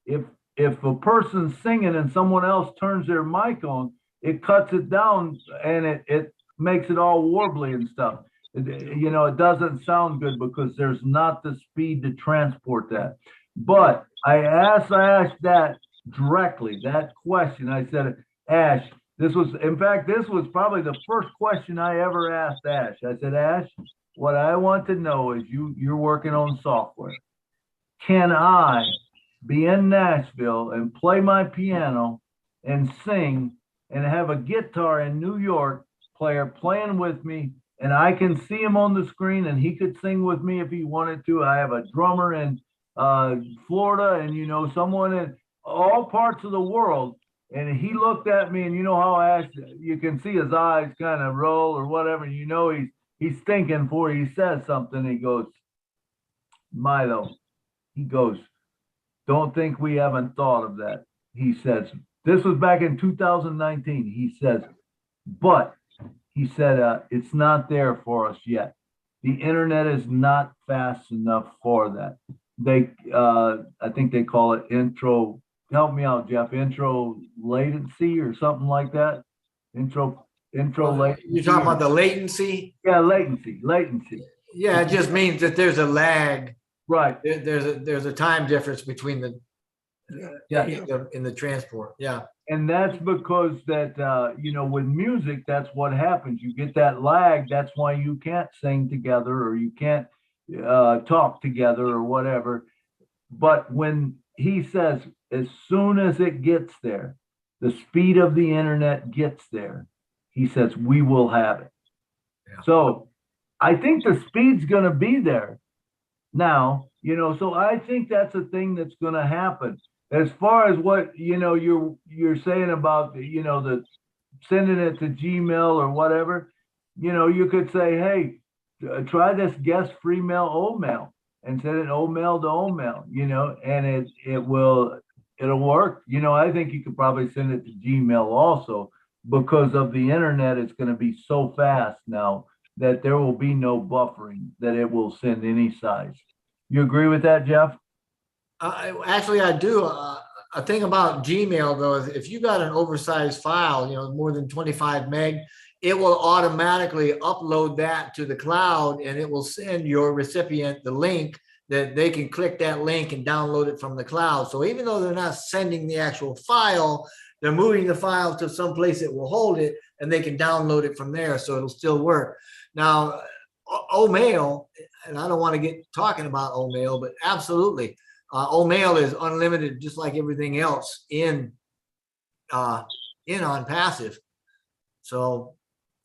If a person's singing and someone else turns their mic on, it cuts it down, and it makes it all warbly and stuff. It doesn't sound good because there's not the speed to transport that. But I asked that directly, that question. I said, Ash, this was probably the first question I ever asked Ash. I said, Ash, what I want to know is you're working on software. Can I be in Nashville and play my piano and sing and have a guitar in New York player playing with me, and I can see him on the screen, and he could sing with me if he wanted to. I have a drummer in Florida, and someone in all parts of the world. And he looked at me, and you know how Ash, you can see his eyes kind of roll or whatever. He's thinking before he says something. He goes, Milo, he goes, don't think we haven't thought of that. He says, this was back in 2019. He says, but he said, it's not there for us yet. The internet is not fast enough for that. I think they call it intro. Help me out, Jeff. Intro latency or something like that. Intro latency. You're talking about the latency? Yeah, latency. Yeah, it just means that there's a lag. Right. There's a time difference between the in the transport. Yeah. And that's because that with music, that's what happens. You get that lag. That's why you can't sing together, or you can't talk together, or whatever. But when he says, as soon as it gets there, the speed of the internet gets there, he says, we will have it. Yeah. So I think the speed's going to be there now, so I think that's a thing that's going to happen. As far as what, you're saying about, the sending it to Gmail or whatever, you could say, hey, try this guest free mail, OMail, and send it OMail to OMail, and it'll work. I think you could probably send it to Gmail also, because of the internet. It's going to be so fast now that there will be no buffering, that it will send any size. You agree with that, Jeff? Actually, I do. A thing about Gmail, though, is if you got an oversized file, more than 25 meg, it will automatically upload that to the cloud, and it will send your recipient the link that they can click that link and download it from the cloud. So even though they're not sending the actual file, they're moving the file to some place that will hold it, and they can download it from there, so it'll still work. Now, OMail, and I don't want to get talking about OMail, but absolutely, OMail is unlimited, just like everything else in ONPASSIVE. So,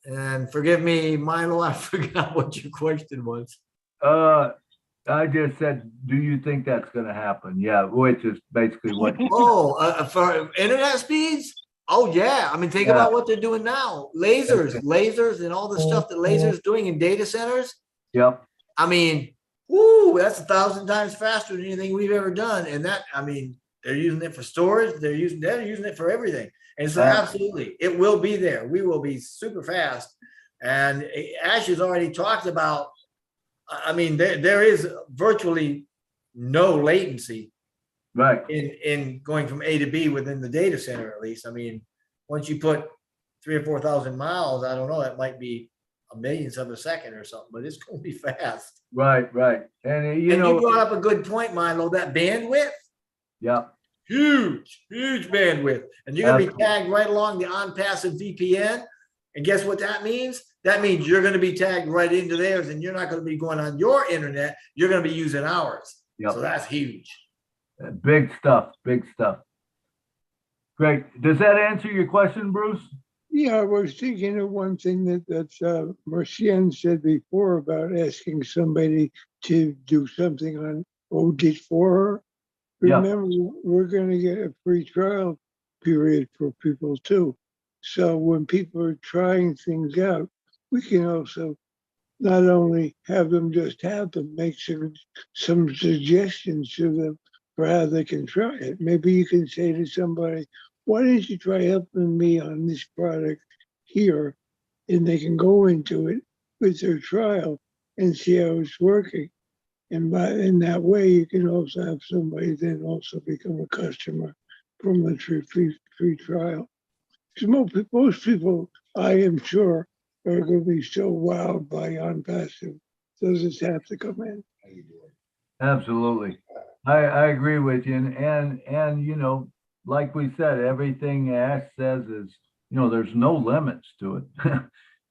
and forgive me, Milo, I forgot what your question was. I just said, do you think that's going to happen? Yeah, which is basically what. For internet speeds? Oh yeah, I mean, think about what they're doing now. Lasers, and all the stuff that lasers doing in data centers. Yep. I mean, whoo, that's 1,000 times faster than anything we've ever done. And that, I mean, they're using it for storage. They're using it for everything. And so absolutely, it will be there. We will be super fast. And Ash has already talked about, I mean, there is virtually no latency, right, in going from A to B within the data center, at least. I mean, once you put 3,000 or 4,000 miles, I don't know, that might be a millionth of a second or something, but it's going to be fast. Right, right. And you And know, you brought up a good point, Milo, that bandwidth. yeah, Huge bandwidth. And you're going to be Absolutely. tagged right along the ONPASSIVE VPN. And guess what that means? That means you're going to be tagged right into theirs, and you're not going to be going on your internet. You're going to be using ours. Yep. So that's huge. Big stuff, big stuff. Great. Does that answer your question, Bruce? Yeah, I was thinking of one thing that Marcian said before about asking somebody to do something on Audit for her. Yeah. Remember, we're going to get a free trial period for people too. So when people are trying things out, we can also not only have them just have them, make some suggestions to them for how they can try it. Maybe you can say to somebody, why don't you try helping me on this product here? And they can go into it with their trial and see how it's working. And in that way, you can also have somebody then also become a customer from the free trial. Because most people, I am sure, are going to be so wowed by ONPASSIVE. Doesn't have to come in. Absolutely. I agree with you. And you know, like we said, everything Ash says is, you know, there's no limits to it.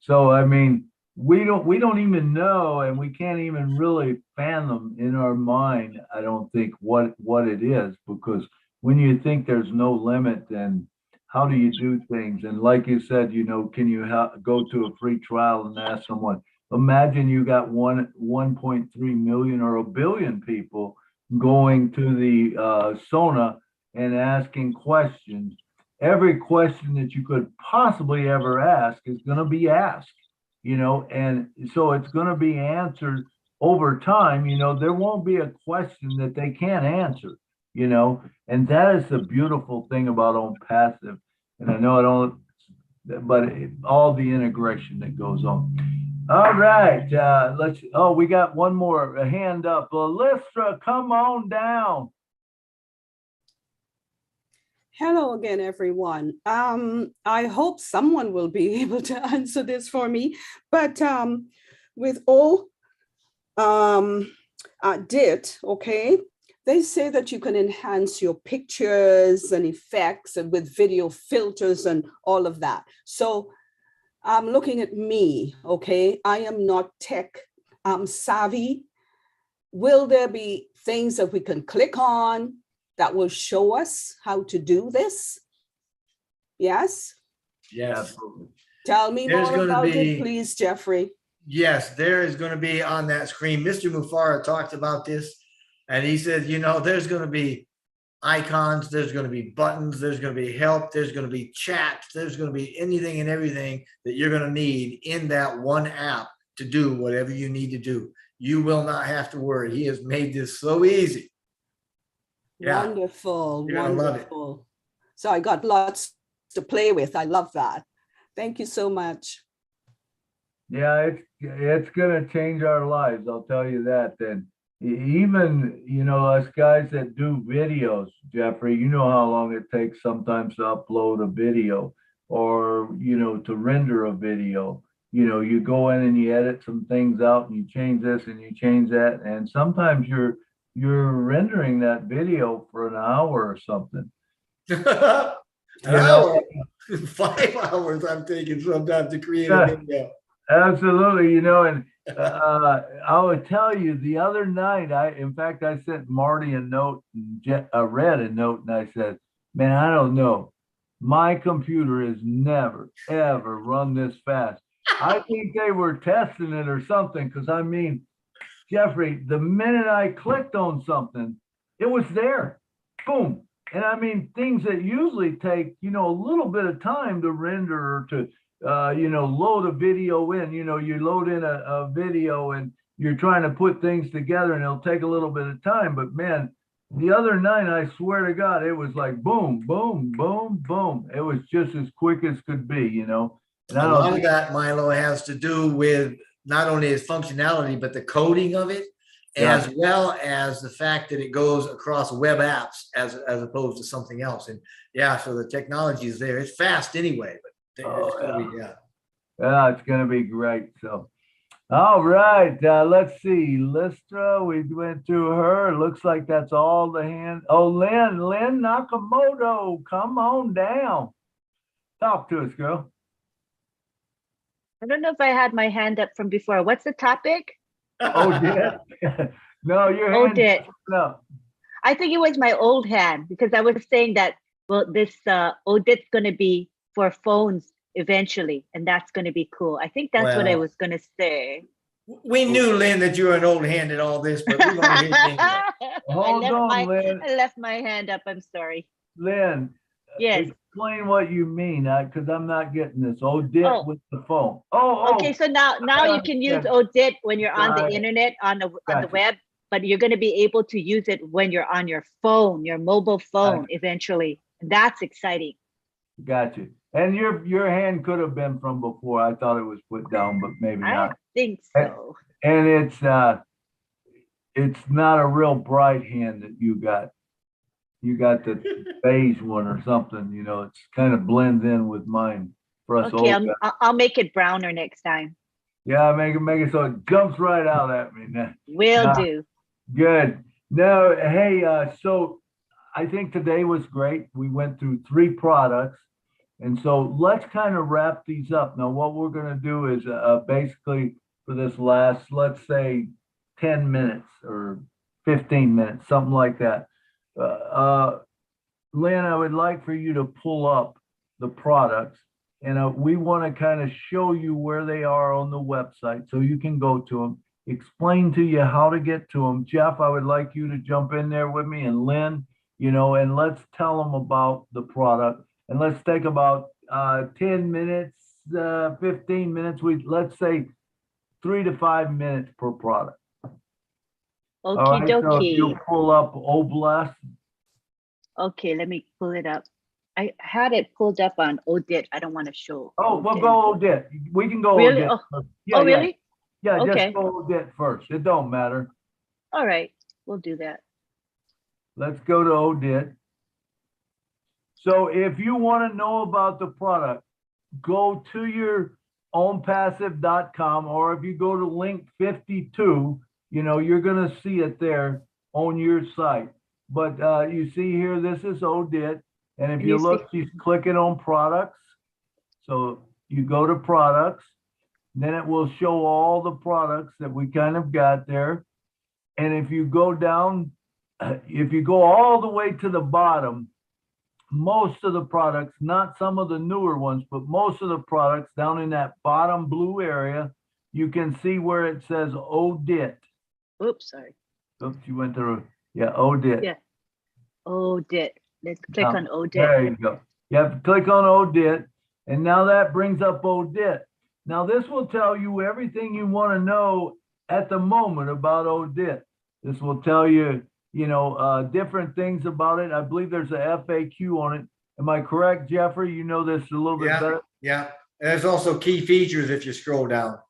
So, I mean, we don't even know, and we can't even really fathom in our mind, I don't think, what it is, because when you think there's no limit, then how do you do things? And like you said, you know, can you go to a free trial and ask someone? Imagine you got 1.3 million or a billion people going to the Sona and asking questions. Every question that you could possibly ever ask is going to be asked, you know, and so it's going to be answered over time. You know, there won't be a question that they can't answer, you know, and that is the beautiful thing about ONPASSIVE. And I know I don't, but all the integration that goes on. All right, we got one more hand up. Lystra, come on down. Hello again, everyone. I hope someone will be able to answer this for me. But with DIT, okay, they say that you can enhance your pictures and effects and with video filters and all of that. So I'm looking at me, okay? I am not tech savvy. Will there be things that we can click on that will show us how to do this? Yes? Yes. Absolutely. Tell me There's more gonna about be- it, please, Jeffrey. Yes, there is going to be on that screen. Mr. Mufara talked about this, and he said, you know, there's going to be icons, there's going to be buttons, there's going to be help, there's going to be chat, there's going to be anything and everything that you're going to need in that one app to do whatever you need to do. You will not have to worry. He has made this so easy. Yeah. Wonderful, You're gonna love it. wonderful. So I got lots to play with. I love that. Thank you so much. Yeah, it's gonna change our lives, I'll tell you that. And even, you know, us guys that do videos, Jeffrey, you know how long it takes sometimes to upload a video or, you know, to render a video. You know, you go in and you edit some things out and you change this and you change that. And sometimes you're rendering that video for an hour or something. An hour, 5 hours I'm taking sometimes to create a video. Absolutely, you know, and I would tell you the other night, in fact, I sent Marty a note, read a note, and I said, man, I don't know. My computer has never, ever run this fast. I think they were testing it or something, because I mean, Jeffrey, the minute I clicked on something, it was there. Boom. And I mean, things that usually take, you know, a little bit of time to render or to, you know, load a video in, you know, you load in a video and you're trying to put things together and it'll take a little bit of time. But man, the other night, I swear to God, it was like boom, boom, boom, boom. It was just as quick as could be, you know. And A lot of that, Milo, has to do with not only its functionality, but the coding of it, as well as the fact that it goes across web apps as opposed to something else. And yeah, so the technology is there. It's fast anyway, but it's gonna be, Yeah, it's gonna be great. So, all right, let's see. Listra, we went through her. Looks like that's all the hands. Oh, Lynn Nakamoto, come on down. Talk to us, girl. I don't know if I had my hand up from before. What's the topic? Oh, yeah. No, your Oh, hand did. up. I think it was my old hand because I was saying that, well, this Odit's going to be for phones eventually, and that's going to be cool. I think that's what I Well, was going to say. we knew, Lynn, that you were an old hand at all this, but we're going to hit it anyway. Hold on, Lynn. I left my hand up. I'm sorry. Lynn, Yes. explain what you mean, because I'm not getting this. Odit Oh. with the phone. Oh, Okay, so now you can use Odit when you're on the internet, on the Gotcha. web, but you're going to be able to use it when you're on your phone, your mobile phone eventually. That's exciting. Gotcha. And your hand could have been from before. I thought it was put down, but maybe I not. think so. And it's not a real bright hand that you got. You got the beige one or something, it's kind of blends in with mine for us Okay, old guys. I'll make it browner next time. Yeah, make it so it jumps right out at me. Will do. Good. No, hey, so I think today was great. We went through 3 products. And so let's kind of wrap these up. Now, what we're going to do is basically for this last, let's say 10 minutes or 15 minutes, something like that. Lynn, I would like for you to pull up the products, and we want to kind of show you where they are on the website so you can go to them, explain to you how to get to them. Jeff, I would like you to jump in there with me, and Lynn, and let's tell them about the product. And let's take about 10 minutes, 15 minutes. Let's say 3 to 5 minutes per product. All right, so if you pull up Oblast. Okay, let me pull it up. I had it pulled up on Odit. I don't want to show. Oh, we'll go Odit. We can go Really? Odit. Oh, Yeah, really? Yeah, Okay. just go Odit first. It don't matter. All right, we'll do that. Let's go to Odit. So if you want to know about the product, go to your ONPASSIVE.com, or if you go to link 52, you're going to see it there on your site. But you see here, this is Odit. And if you look, she's clicking on products. So you go to products, then it will show all the products that we kind of got there. And if you go down, if you go all the way to the bottom, most of the products, not some of the newer ones, but most of the products down in that bottom blue area, you can see where it says Odit. Oops, sorry. Oops, you went through. Yeah, Odit. Yeah. Odit. Let's click on Odit. There you go. You have to click on Odit, and now that brings up Odit. Now this will tell you everything you want to know at the moment about Odit. This will tell you, different things about it. I believe there's a FAQ on it. Am I correct, Jeffrey? You know this a little bit better. Yeah. And there's also key features if you scroll down.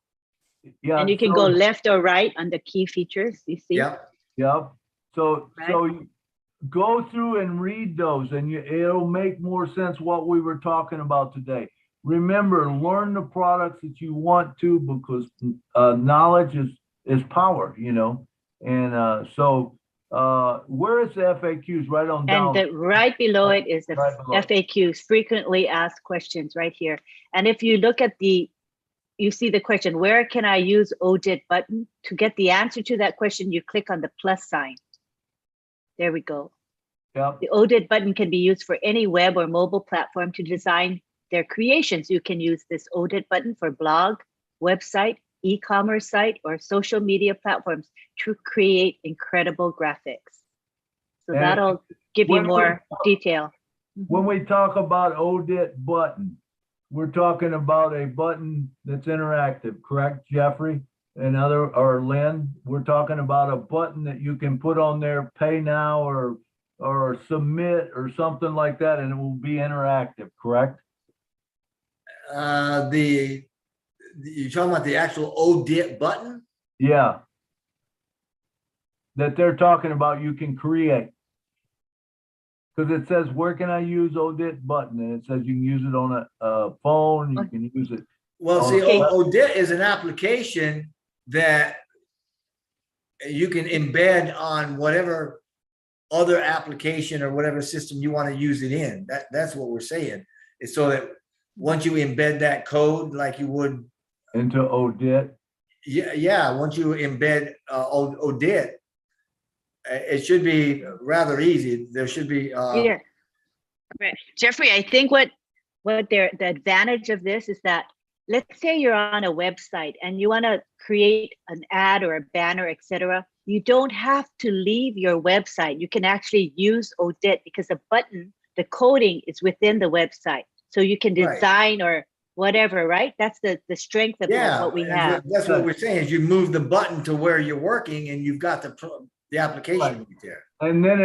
Yeah. And you can go left or right on the key features. You see? Yep. Yep. So Right. so you go through and read those, and it'll make more sense what we were talking about today. Remember, learn the products that you want to, because knowledge is power, And so where is the FAQs? Right on down. And right below it is the Right below. FAQs, frequently asked questions, right here. And if you look at you see the question, where can I use Odit button? To get the answer to that question, you click on the plus sign. There we go. Yep. The Odit button can be used for any web or mobile platform to design their creations. You can use this Odit button for blog, website, e-commerce site, or social media platforms to create incredible graphics. So And that'll give you more detail. When we talk about Odit button, we're talking about a button that's interactive, correct, Jeffrey? Or Lynn, we're talking about a button that you can put on there, pay now or submit or something like that, and it will be interactive, correct? You're talking about the actual Odit button? Yeah. That they're talking about you can create. Because it says, where can I use Odit button? And it says you can use it on a phone, you can use it Well, see, Okay. Odit is an application that you can embed on whatever other application or whatever system you want to use it in. That's what we're saying. It's so that once you embed that code like you would into Odit. Yeah. Once you embed Odit, it should be rather easy. There should be. Yeah. Right. Jeffrey, I think the advantage of this is that, let's say you're on a website and you want to create an ad or a banner, etc. You don't have to leave your website. You can actually use Odit because the button, the coding is within the website. So you can design or whatever, right? That's the strength of what we have. That's what we're saying is you move the button to where you're working and you've got the application right there. And then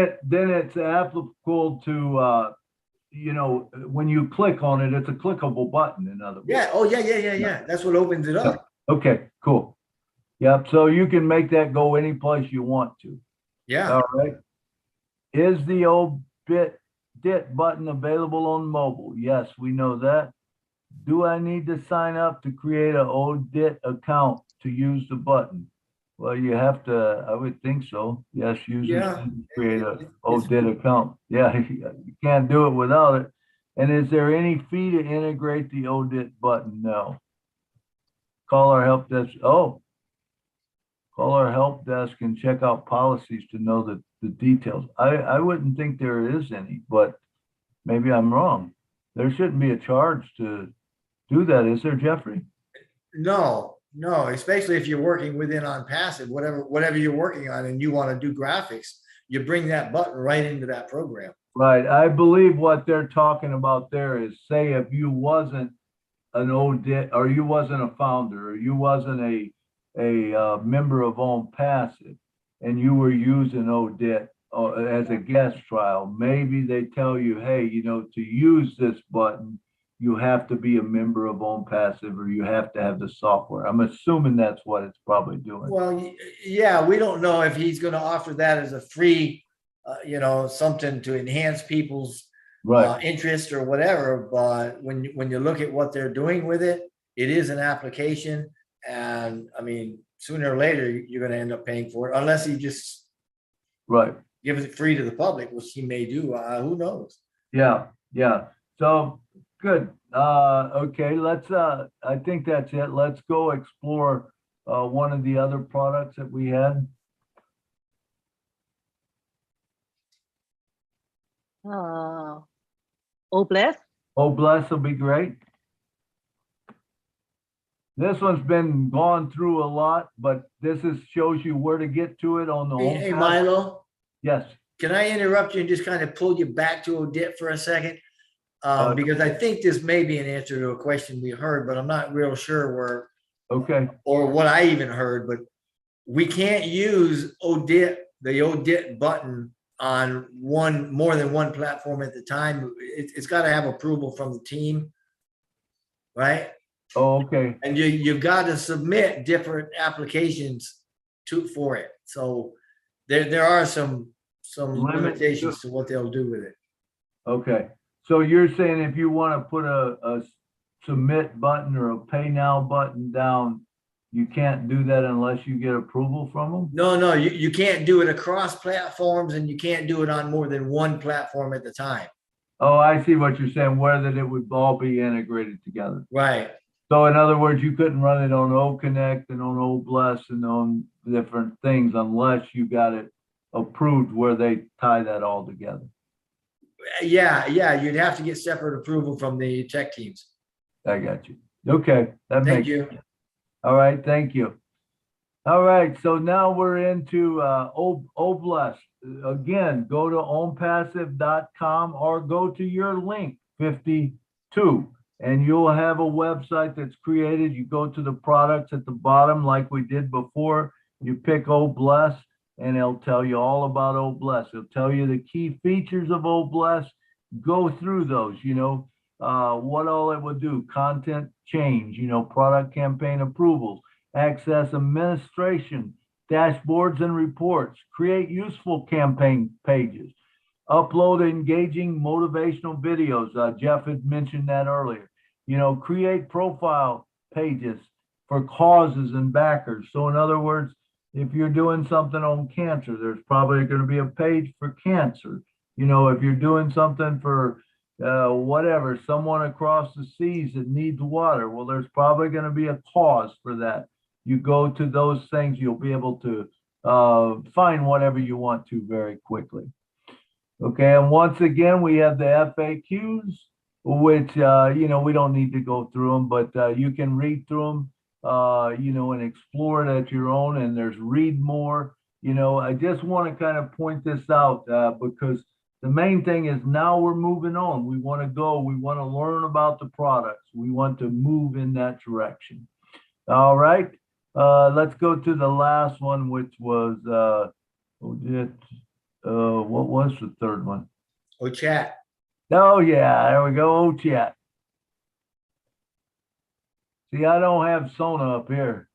it's applicable to when you click on it, it's a clickable button, in other words. Yeah. Oh, yeah. That's what opens it up. Okay, cool. Yep. So you can make that go any place you want to. Yeah. All right. Is the Odit button available on mobile? Yes, we know that. Do I need to sign up to create an Odit account to use the button? Well, you have to, I would think so. Yes, users can create an Odit account. Yeah, you can't do it without it. And is there any fee to integrate the Odit button? No. Call our help desk. Oh, call our help desk and check out policies to know the details. I wouldn't think there is any, but maybe I'm wrong. There shouldn't be a charge to do that, is there, Jeffrey? No, especially if you're working within ONPASSIVE, whatever you're working on and you want to do graphics, you bring that button right into that program. Right. I believe what they're talking about there is, say if you wasn't an Odit, or you wasn't a founder, or you wasn't a member of ONPASSIVE, and you were using Odit as a guest trial, maybe they tell you, hey, to use this button, you have to be a member of ONPASSIVE or you have to have the software. I'm assuming that's what it's probably doing. Well, yeah, we don't know if he's going to offer that as a free, something to enhance people's interest or whatever. But when you look at what they're doing with it, it is an application. And I mean, sooner or later, you're going to end up paying for it unless he just gives it free to the public, which he may do. Who knows? Yeah. So good. Okay, let's I think that's it. Let's go explore one of the other products that we had. Obless. Obless will be great. This one's been gone through a lot, but this shows you where to get to it on the Hey, Milo. Yes. Can I interrupt you and just kind of pull you back to Odit for a second? Because I think this may be an answer to a question we heard, but I'm not real sure where. Okay. Or what I even heard, but we can't use the Odit button on more than one platform at the time. It's got to have approval from the team, right? Oh, okay. And you've got to submit different applications for it. So there are some limitations to what they'll do with it. Okay. So you're saying if you want to put a submit button or a pay now button down, you can't do that unless you get approval from them? No, you can't do it across platforms and you can't do it on more than one platform at the time. Oh, I see what you're saying, whether it would all be integrated together. Right. So in other words, you couldn't run it on OConnect and on Obless and on different things unless you got it approved where they tie that all together. Yeah, you'd have to get separate approval from the tech teams. I got you. Okay. Thank you. All right, thank you. All right, so now we're into Obless. Again, go to onpassive.com or go to your link 52 and you'll have a website that's created. You go to the products at the bottom like we did before. You pick Obless and it'll tell you all about Obless. It'll tell you the key features of Obless. Go through those, what all it would do, content change, product campaign approvals, access administration, dashboards and reports, create useful campaign pages, upload engaging motivational videos. Jeff had mentioned that earlier. Create profile pages for causes and backers. So in other words, if you're doing something on cancer, there's probably going to be a page for cancer. You know, if you're doing something for whatever, someone across the seas that needs water, well, there's probably going to be a cause for that. You go to those things, you'll be able to find whatever you want to very quickly. Okay, and once again, we have the FAQs, which, you know, we don't need to go through them, but you can read through them, you know, and explore it at your own, and there's read more. You know, I just want to kind of point this out because the main thing is now we're moving on. We want to go, we want to learn about the products. We want to move in that direction. All right, let's go to the last one, which was, what was the third one? Oh, chat. Oh, yeah, there we go. Oh, chat. See, I don't have Sona up here.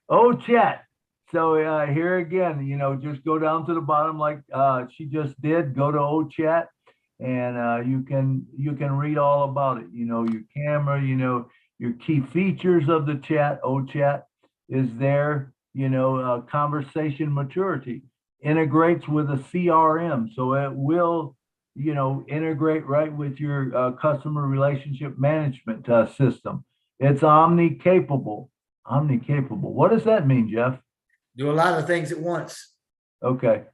Oh, chat. So here again, you know, just go down to the bottom like she just did. Go to O chat, and you can read all about it. You know, your camera, you know, your key features of the chat. O chat is there. You know, conversation maturity integrates with a CRM, so it will, you know, integrate right with your customer relationship management system. It's omni-capable. Omni-capable. What does that mean, Jeff? Do a lot of things at once. Okay.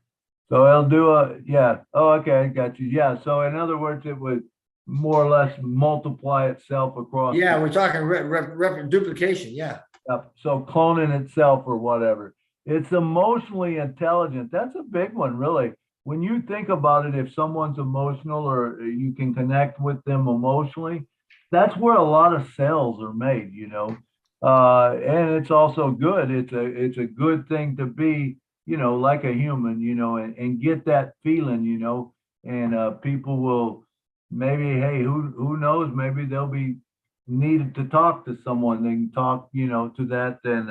So it'll do yeah. Oh, okay, I got you. Yeah. So in other words, it would more or less multiply itself across. Yeah, we're talking duplication. Yeah. So cloning itself or whatever. It's emotionally intelligent. That's a big one, really. When you think about it, if someone's emotional or you can connect with them emotionally, that's where a lot of sales are made, you know. And it's also good. It's a good thing to be, you know, like a human, you know, and get that feeling, you know, and people will maybe, hey, who knows, maybe they'll be needed to talk to someone. They can talk, you know, to that, and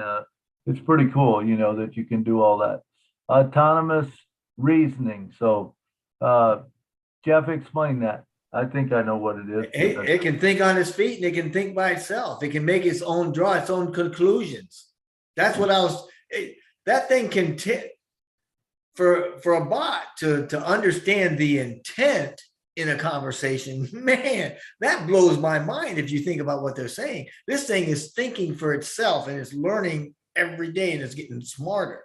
it's pretty cool, you know, that you can do all that. Autonomous reasoning. So Jeff, explain that. I think I know what it is. It can think on its feet and it can think by itself. It can make its own, draw its own conclusions. That's what that thing can for a bot to understand the intent in a conversation. Man, that blows my mind if you think about what they're saying. This thing is thinking for itself and it's learning every day and it's getting smarter.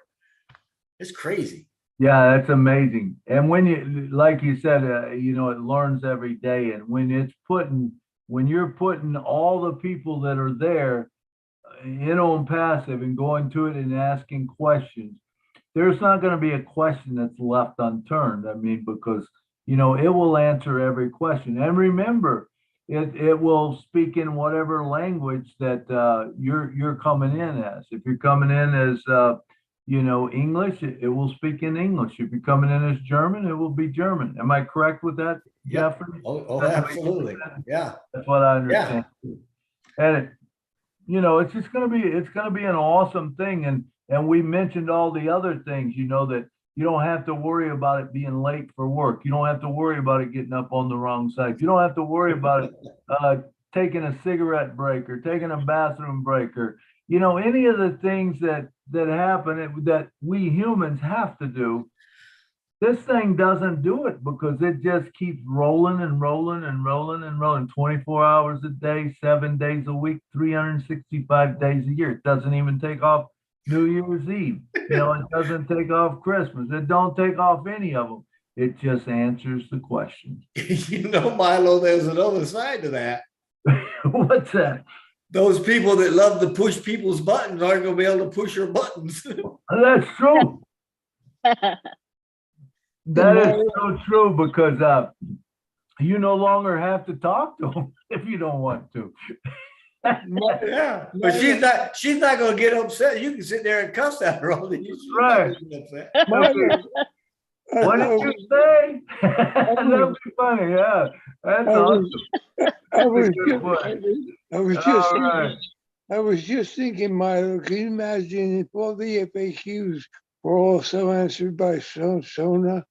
It's crazy. Yeah, that's amazing. And when you, like you said, you know, it learns every day. And when you're putting all the people that are there in ONPASSIVE and going to it and asking questions, there's not going to be a question that's left unturned. I mean, because, you know, it will answer every question. And remember, it will speak in whatever language that you're coming in as. If you're coming in as you know, English, it will speak in English. If you're coming in as German, it will be German. Am I correct with that, Jeffrey? Oh, absolutely. Yeah. That's what I understand. Yeah. And it, you know, it's going to be an awesome thing. And we mentioned all the other things, you know, that you don't have to worry about it being late for work. You don't have to worry about it getting up on the wrong side. You don't have to worry about it taking a cigarette break or taking a bathroom break or, you know, any of the things that happen that we humans have to do. This thing doesn't do it because it just keeps rolling and rolling and rolling and rolling 24 hours a day, 7 days a week, 365 days a year. It doesn't even take off New Year's Eve. You know, it doesn't take off Christmas. It don't take off any of them. It just answers the questions. You know, Milo, there's another side to that. What's that? Those people that love to push people's buttons aren't going to be able to push your buttons. That's true. That is so true because you no longer have to talk to them if you don't want to. Yeah, but she's not going to get upset. You can sit there and cuss at her all the time. Right. What did you say? That'd be funny. Yeah, that's awesome. I was just thinking, Milo, can you imagine if all the FAQs were also answered by Sona,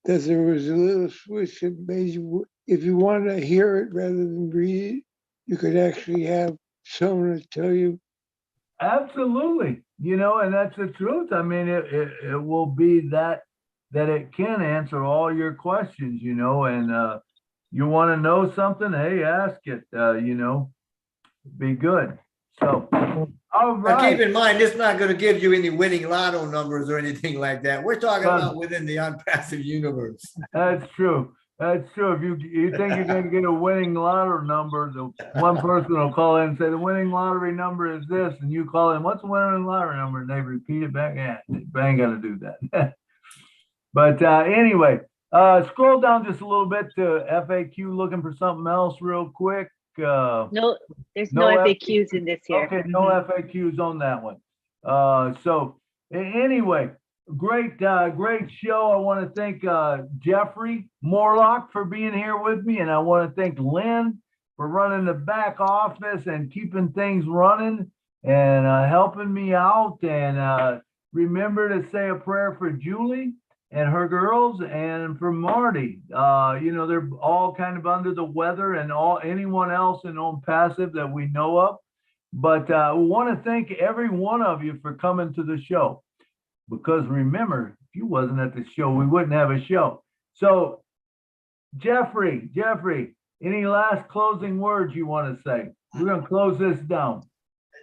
that there was a little switch that made you, if you want to hear it rather than read it, you could actually have someone to tell you. Absolutely. And that's the truth. I mean, it will be that it can answer all your questions, and you want to know something, hey, ask it, be good. So, all Now, right. keep in mind, it's not going to give you any winning lotto numbers or anything like that. We're talking about within the unpassive universe. That's true. That's true. If you think you're going to get a winning lottery number, the one person will call in and say the winning lottery number is this, and you call in, what's the winning lottery number? And they repeat it back. Yeah, they ain't going to do that. But anyway, scroll down just a little bit to FAQ, looking for something else real quick. No, there's no FAQs in this here. Okay, no FAQs on that one. So anyway, great show. I want to thank Jeffrey Morlock for being here with me, and I want to thank Lynn for running the back office and keeping things running and helping me out. And remember to say a prayer for Julie and her girls, and for Marty. They're all kind of under the weather, and anyone else in ONPASSIVE that we know of. But we want to thank every one of you for coming to the show, because remember, if you wasn't at the show, we wouldn't have a show. So Jeffrey, any last closing words you want to say? We're going to close this down.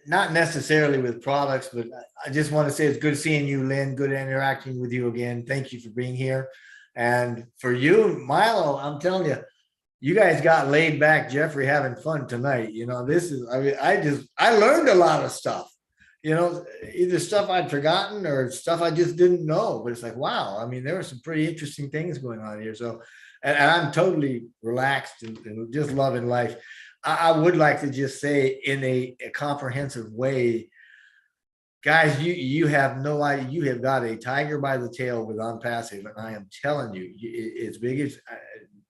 Not necessarily with products, but I just want to say it's good seeing you, Lynn. Good interacting with you again. Thank you for being here. And for you, Milo, I'm telling you, you guys got laid back, Jeffrey, having fun tonight. This is, I learned a lot of stuff, either stuff I'd forgotten or stuff I just didn't know. But it's like, wow, I mean, there were some pretty interesting things going on here. So, and I'm totally relaxed and just loving life. I would like to just say in a comprehensive way, guys, you have no idea. You have got a tiger by the tail with ONPASSIVE, and I am telling you, as big as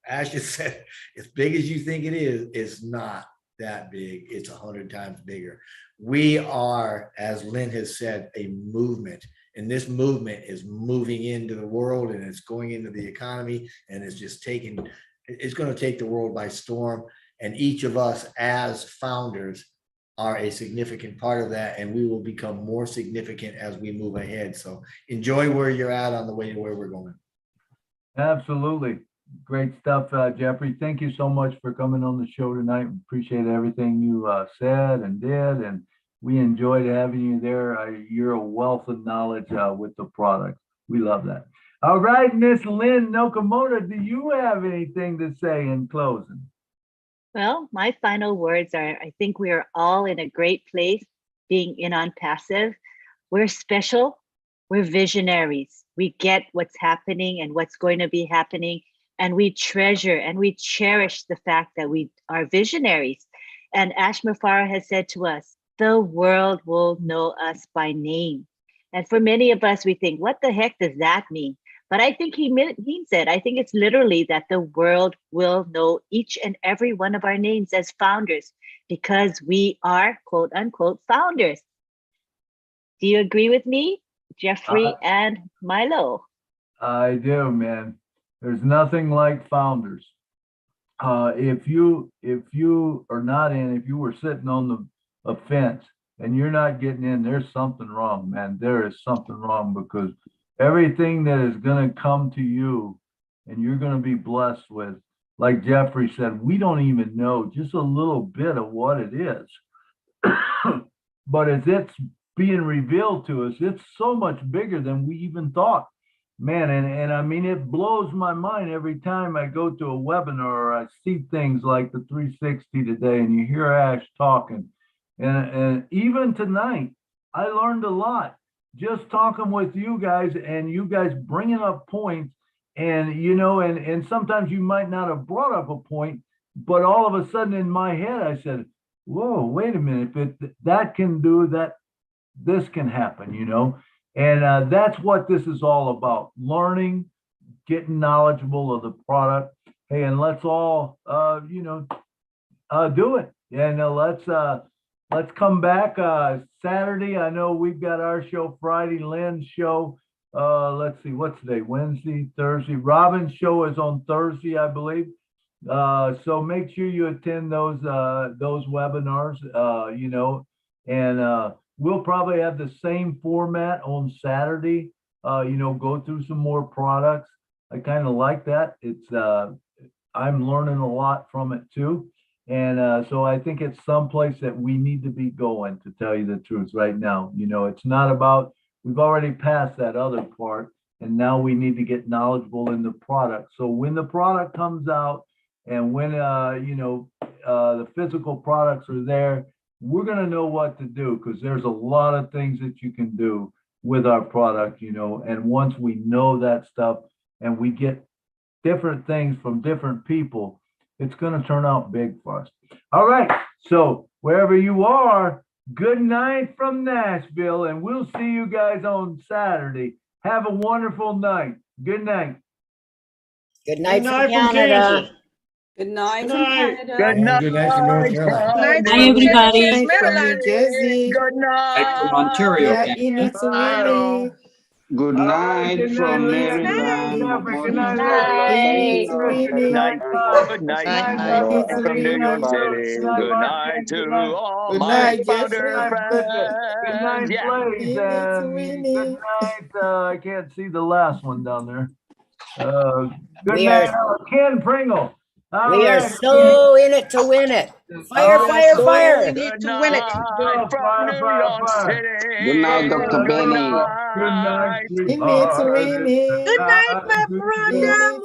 Ash just said, as big as you think it is, it's not that big. It's 100 times bigger. We are, as Lynn has said, a movement, and this movement is moving into the world, and it's going into the economy, and it's just it's going to take the world by storm. And each of us as founders are a significant part of that, and we will become more significant as we move ahead. So enjoy where you're at on the way to where we're going. Absolutely. Great stuff, Jeffrey. Thank you so much for coming on the show tonight. Appreciate everything you said and did, and we enjoyed having you there. You're a wealth of knowledge with the product. We love that. All right, Miss Lynn Nakamoto, do you have anything to say in closing? Well, my final words are, I think we are all in a great place being in ONPASSIVE. We're special. We're visionaries. We get what's happening and what's going to be happening. And we treasure and we cherish the fact that we are visionaries. And Ash Mufareh has said to us, the world will know us by name. And for many of us, we think, what the heck does that mean? But I think he means it. I think it's literally that the world will know each and every one of our names as founders, because we are, quote unquote, founders. Do you agree with me, Jeffrey and Milo? I do, man. There's nothing like founders. If you are not in, if you were sitting on a fence and you're not getting in, there's something wrong, man. There is something wrong, because everything that is going to come to you and you're going to be blessed with, like Jeffrey said, we don't even know just a little bit of what it is. But as it's being revealed to us, it's so much bigger than we even thought. Man, and I mean, it blows my mind every time I go to a webinar or I see things like the 360 today and you hear Ash talking. And even tonight, I learned a lot just talking with you guys, and you guys bringing up points, and and sometimes you might not have brought up a point, but all of a sudden in my head I said, whoa, wait a minute, if that can do that, this can happen, and that's what this is all about: learning, getting knowledgeable of the product. Hey, and let's all do it, and let's come back Saturday. I know we've got our show Friday, Lynn's show. Let's see, what's today? Wednesday, Thursday. Robin's show is on Thursday, I believe. So make sure you attend those webinars, you know, and we'll probably have the same format on Saturday, you know, go through some more products. I kind of like that. It's, I'm learning a lot from it too. And so I think it's someplace that we need to be going, to tell you the truth right now. You know, it's not about, we've already passed that other part, and now we need to get knowledgeable in the product. So when the product comes out and when, you know, the physical products are there, we're going to know what to do, because there's a lot of things that you can do with our product, you know, and once we know that stuff and we get different things from different people, it's going to turn out big for us. All right. So wherever you are, good night from Nashville, and we'll see you guys on Saturday. Have a wonderful night. Good night. Good night from Canada. Good night Good from night. Canada. Good night. Good night from North Carolina. Night Hi, from everybody. Kansas, From New Maryland. Jersey. Good Hey, from night. Ontario, Yeah, Canada. it's Winnie. Good All right, night good night, from Lena. Good night, Maryland. Jeffrey. Good night, It's Leslie. Winnie. Good night, Todd. Good Good night. night, Bye. Douglas. It's From New Good York night, Winnie. Brooks. City. Good night, Good Mark. night Good to night, all Good my night, Mike. Good founder Jeffrey. night, Bridget. Good friends. night, Yeah. Blaze. It's And good Winnie. night. I can't see the last one down there. Good We night, are Ken Pringle. All we are right, Ken. so in it to win it. Fire, All We are right, fire, so fire. in it Good to win it. night go. from Fire, New fire, York fire. Good night, City. Dr. Good Benny. Good night, night. sweet. It's Good Winnie. Good night, my night. brother.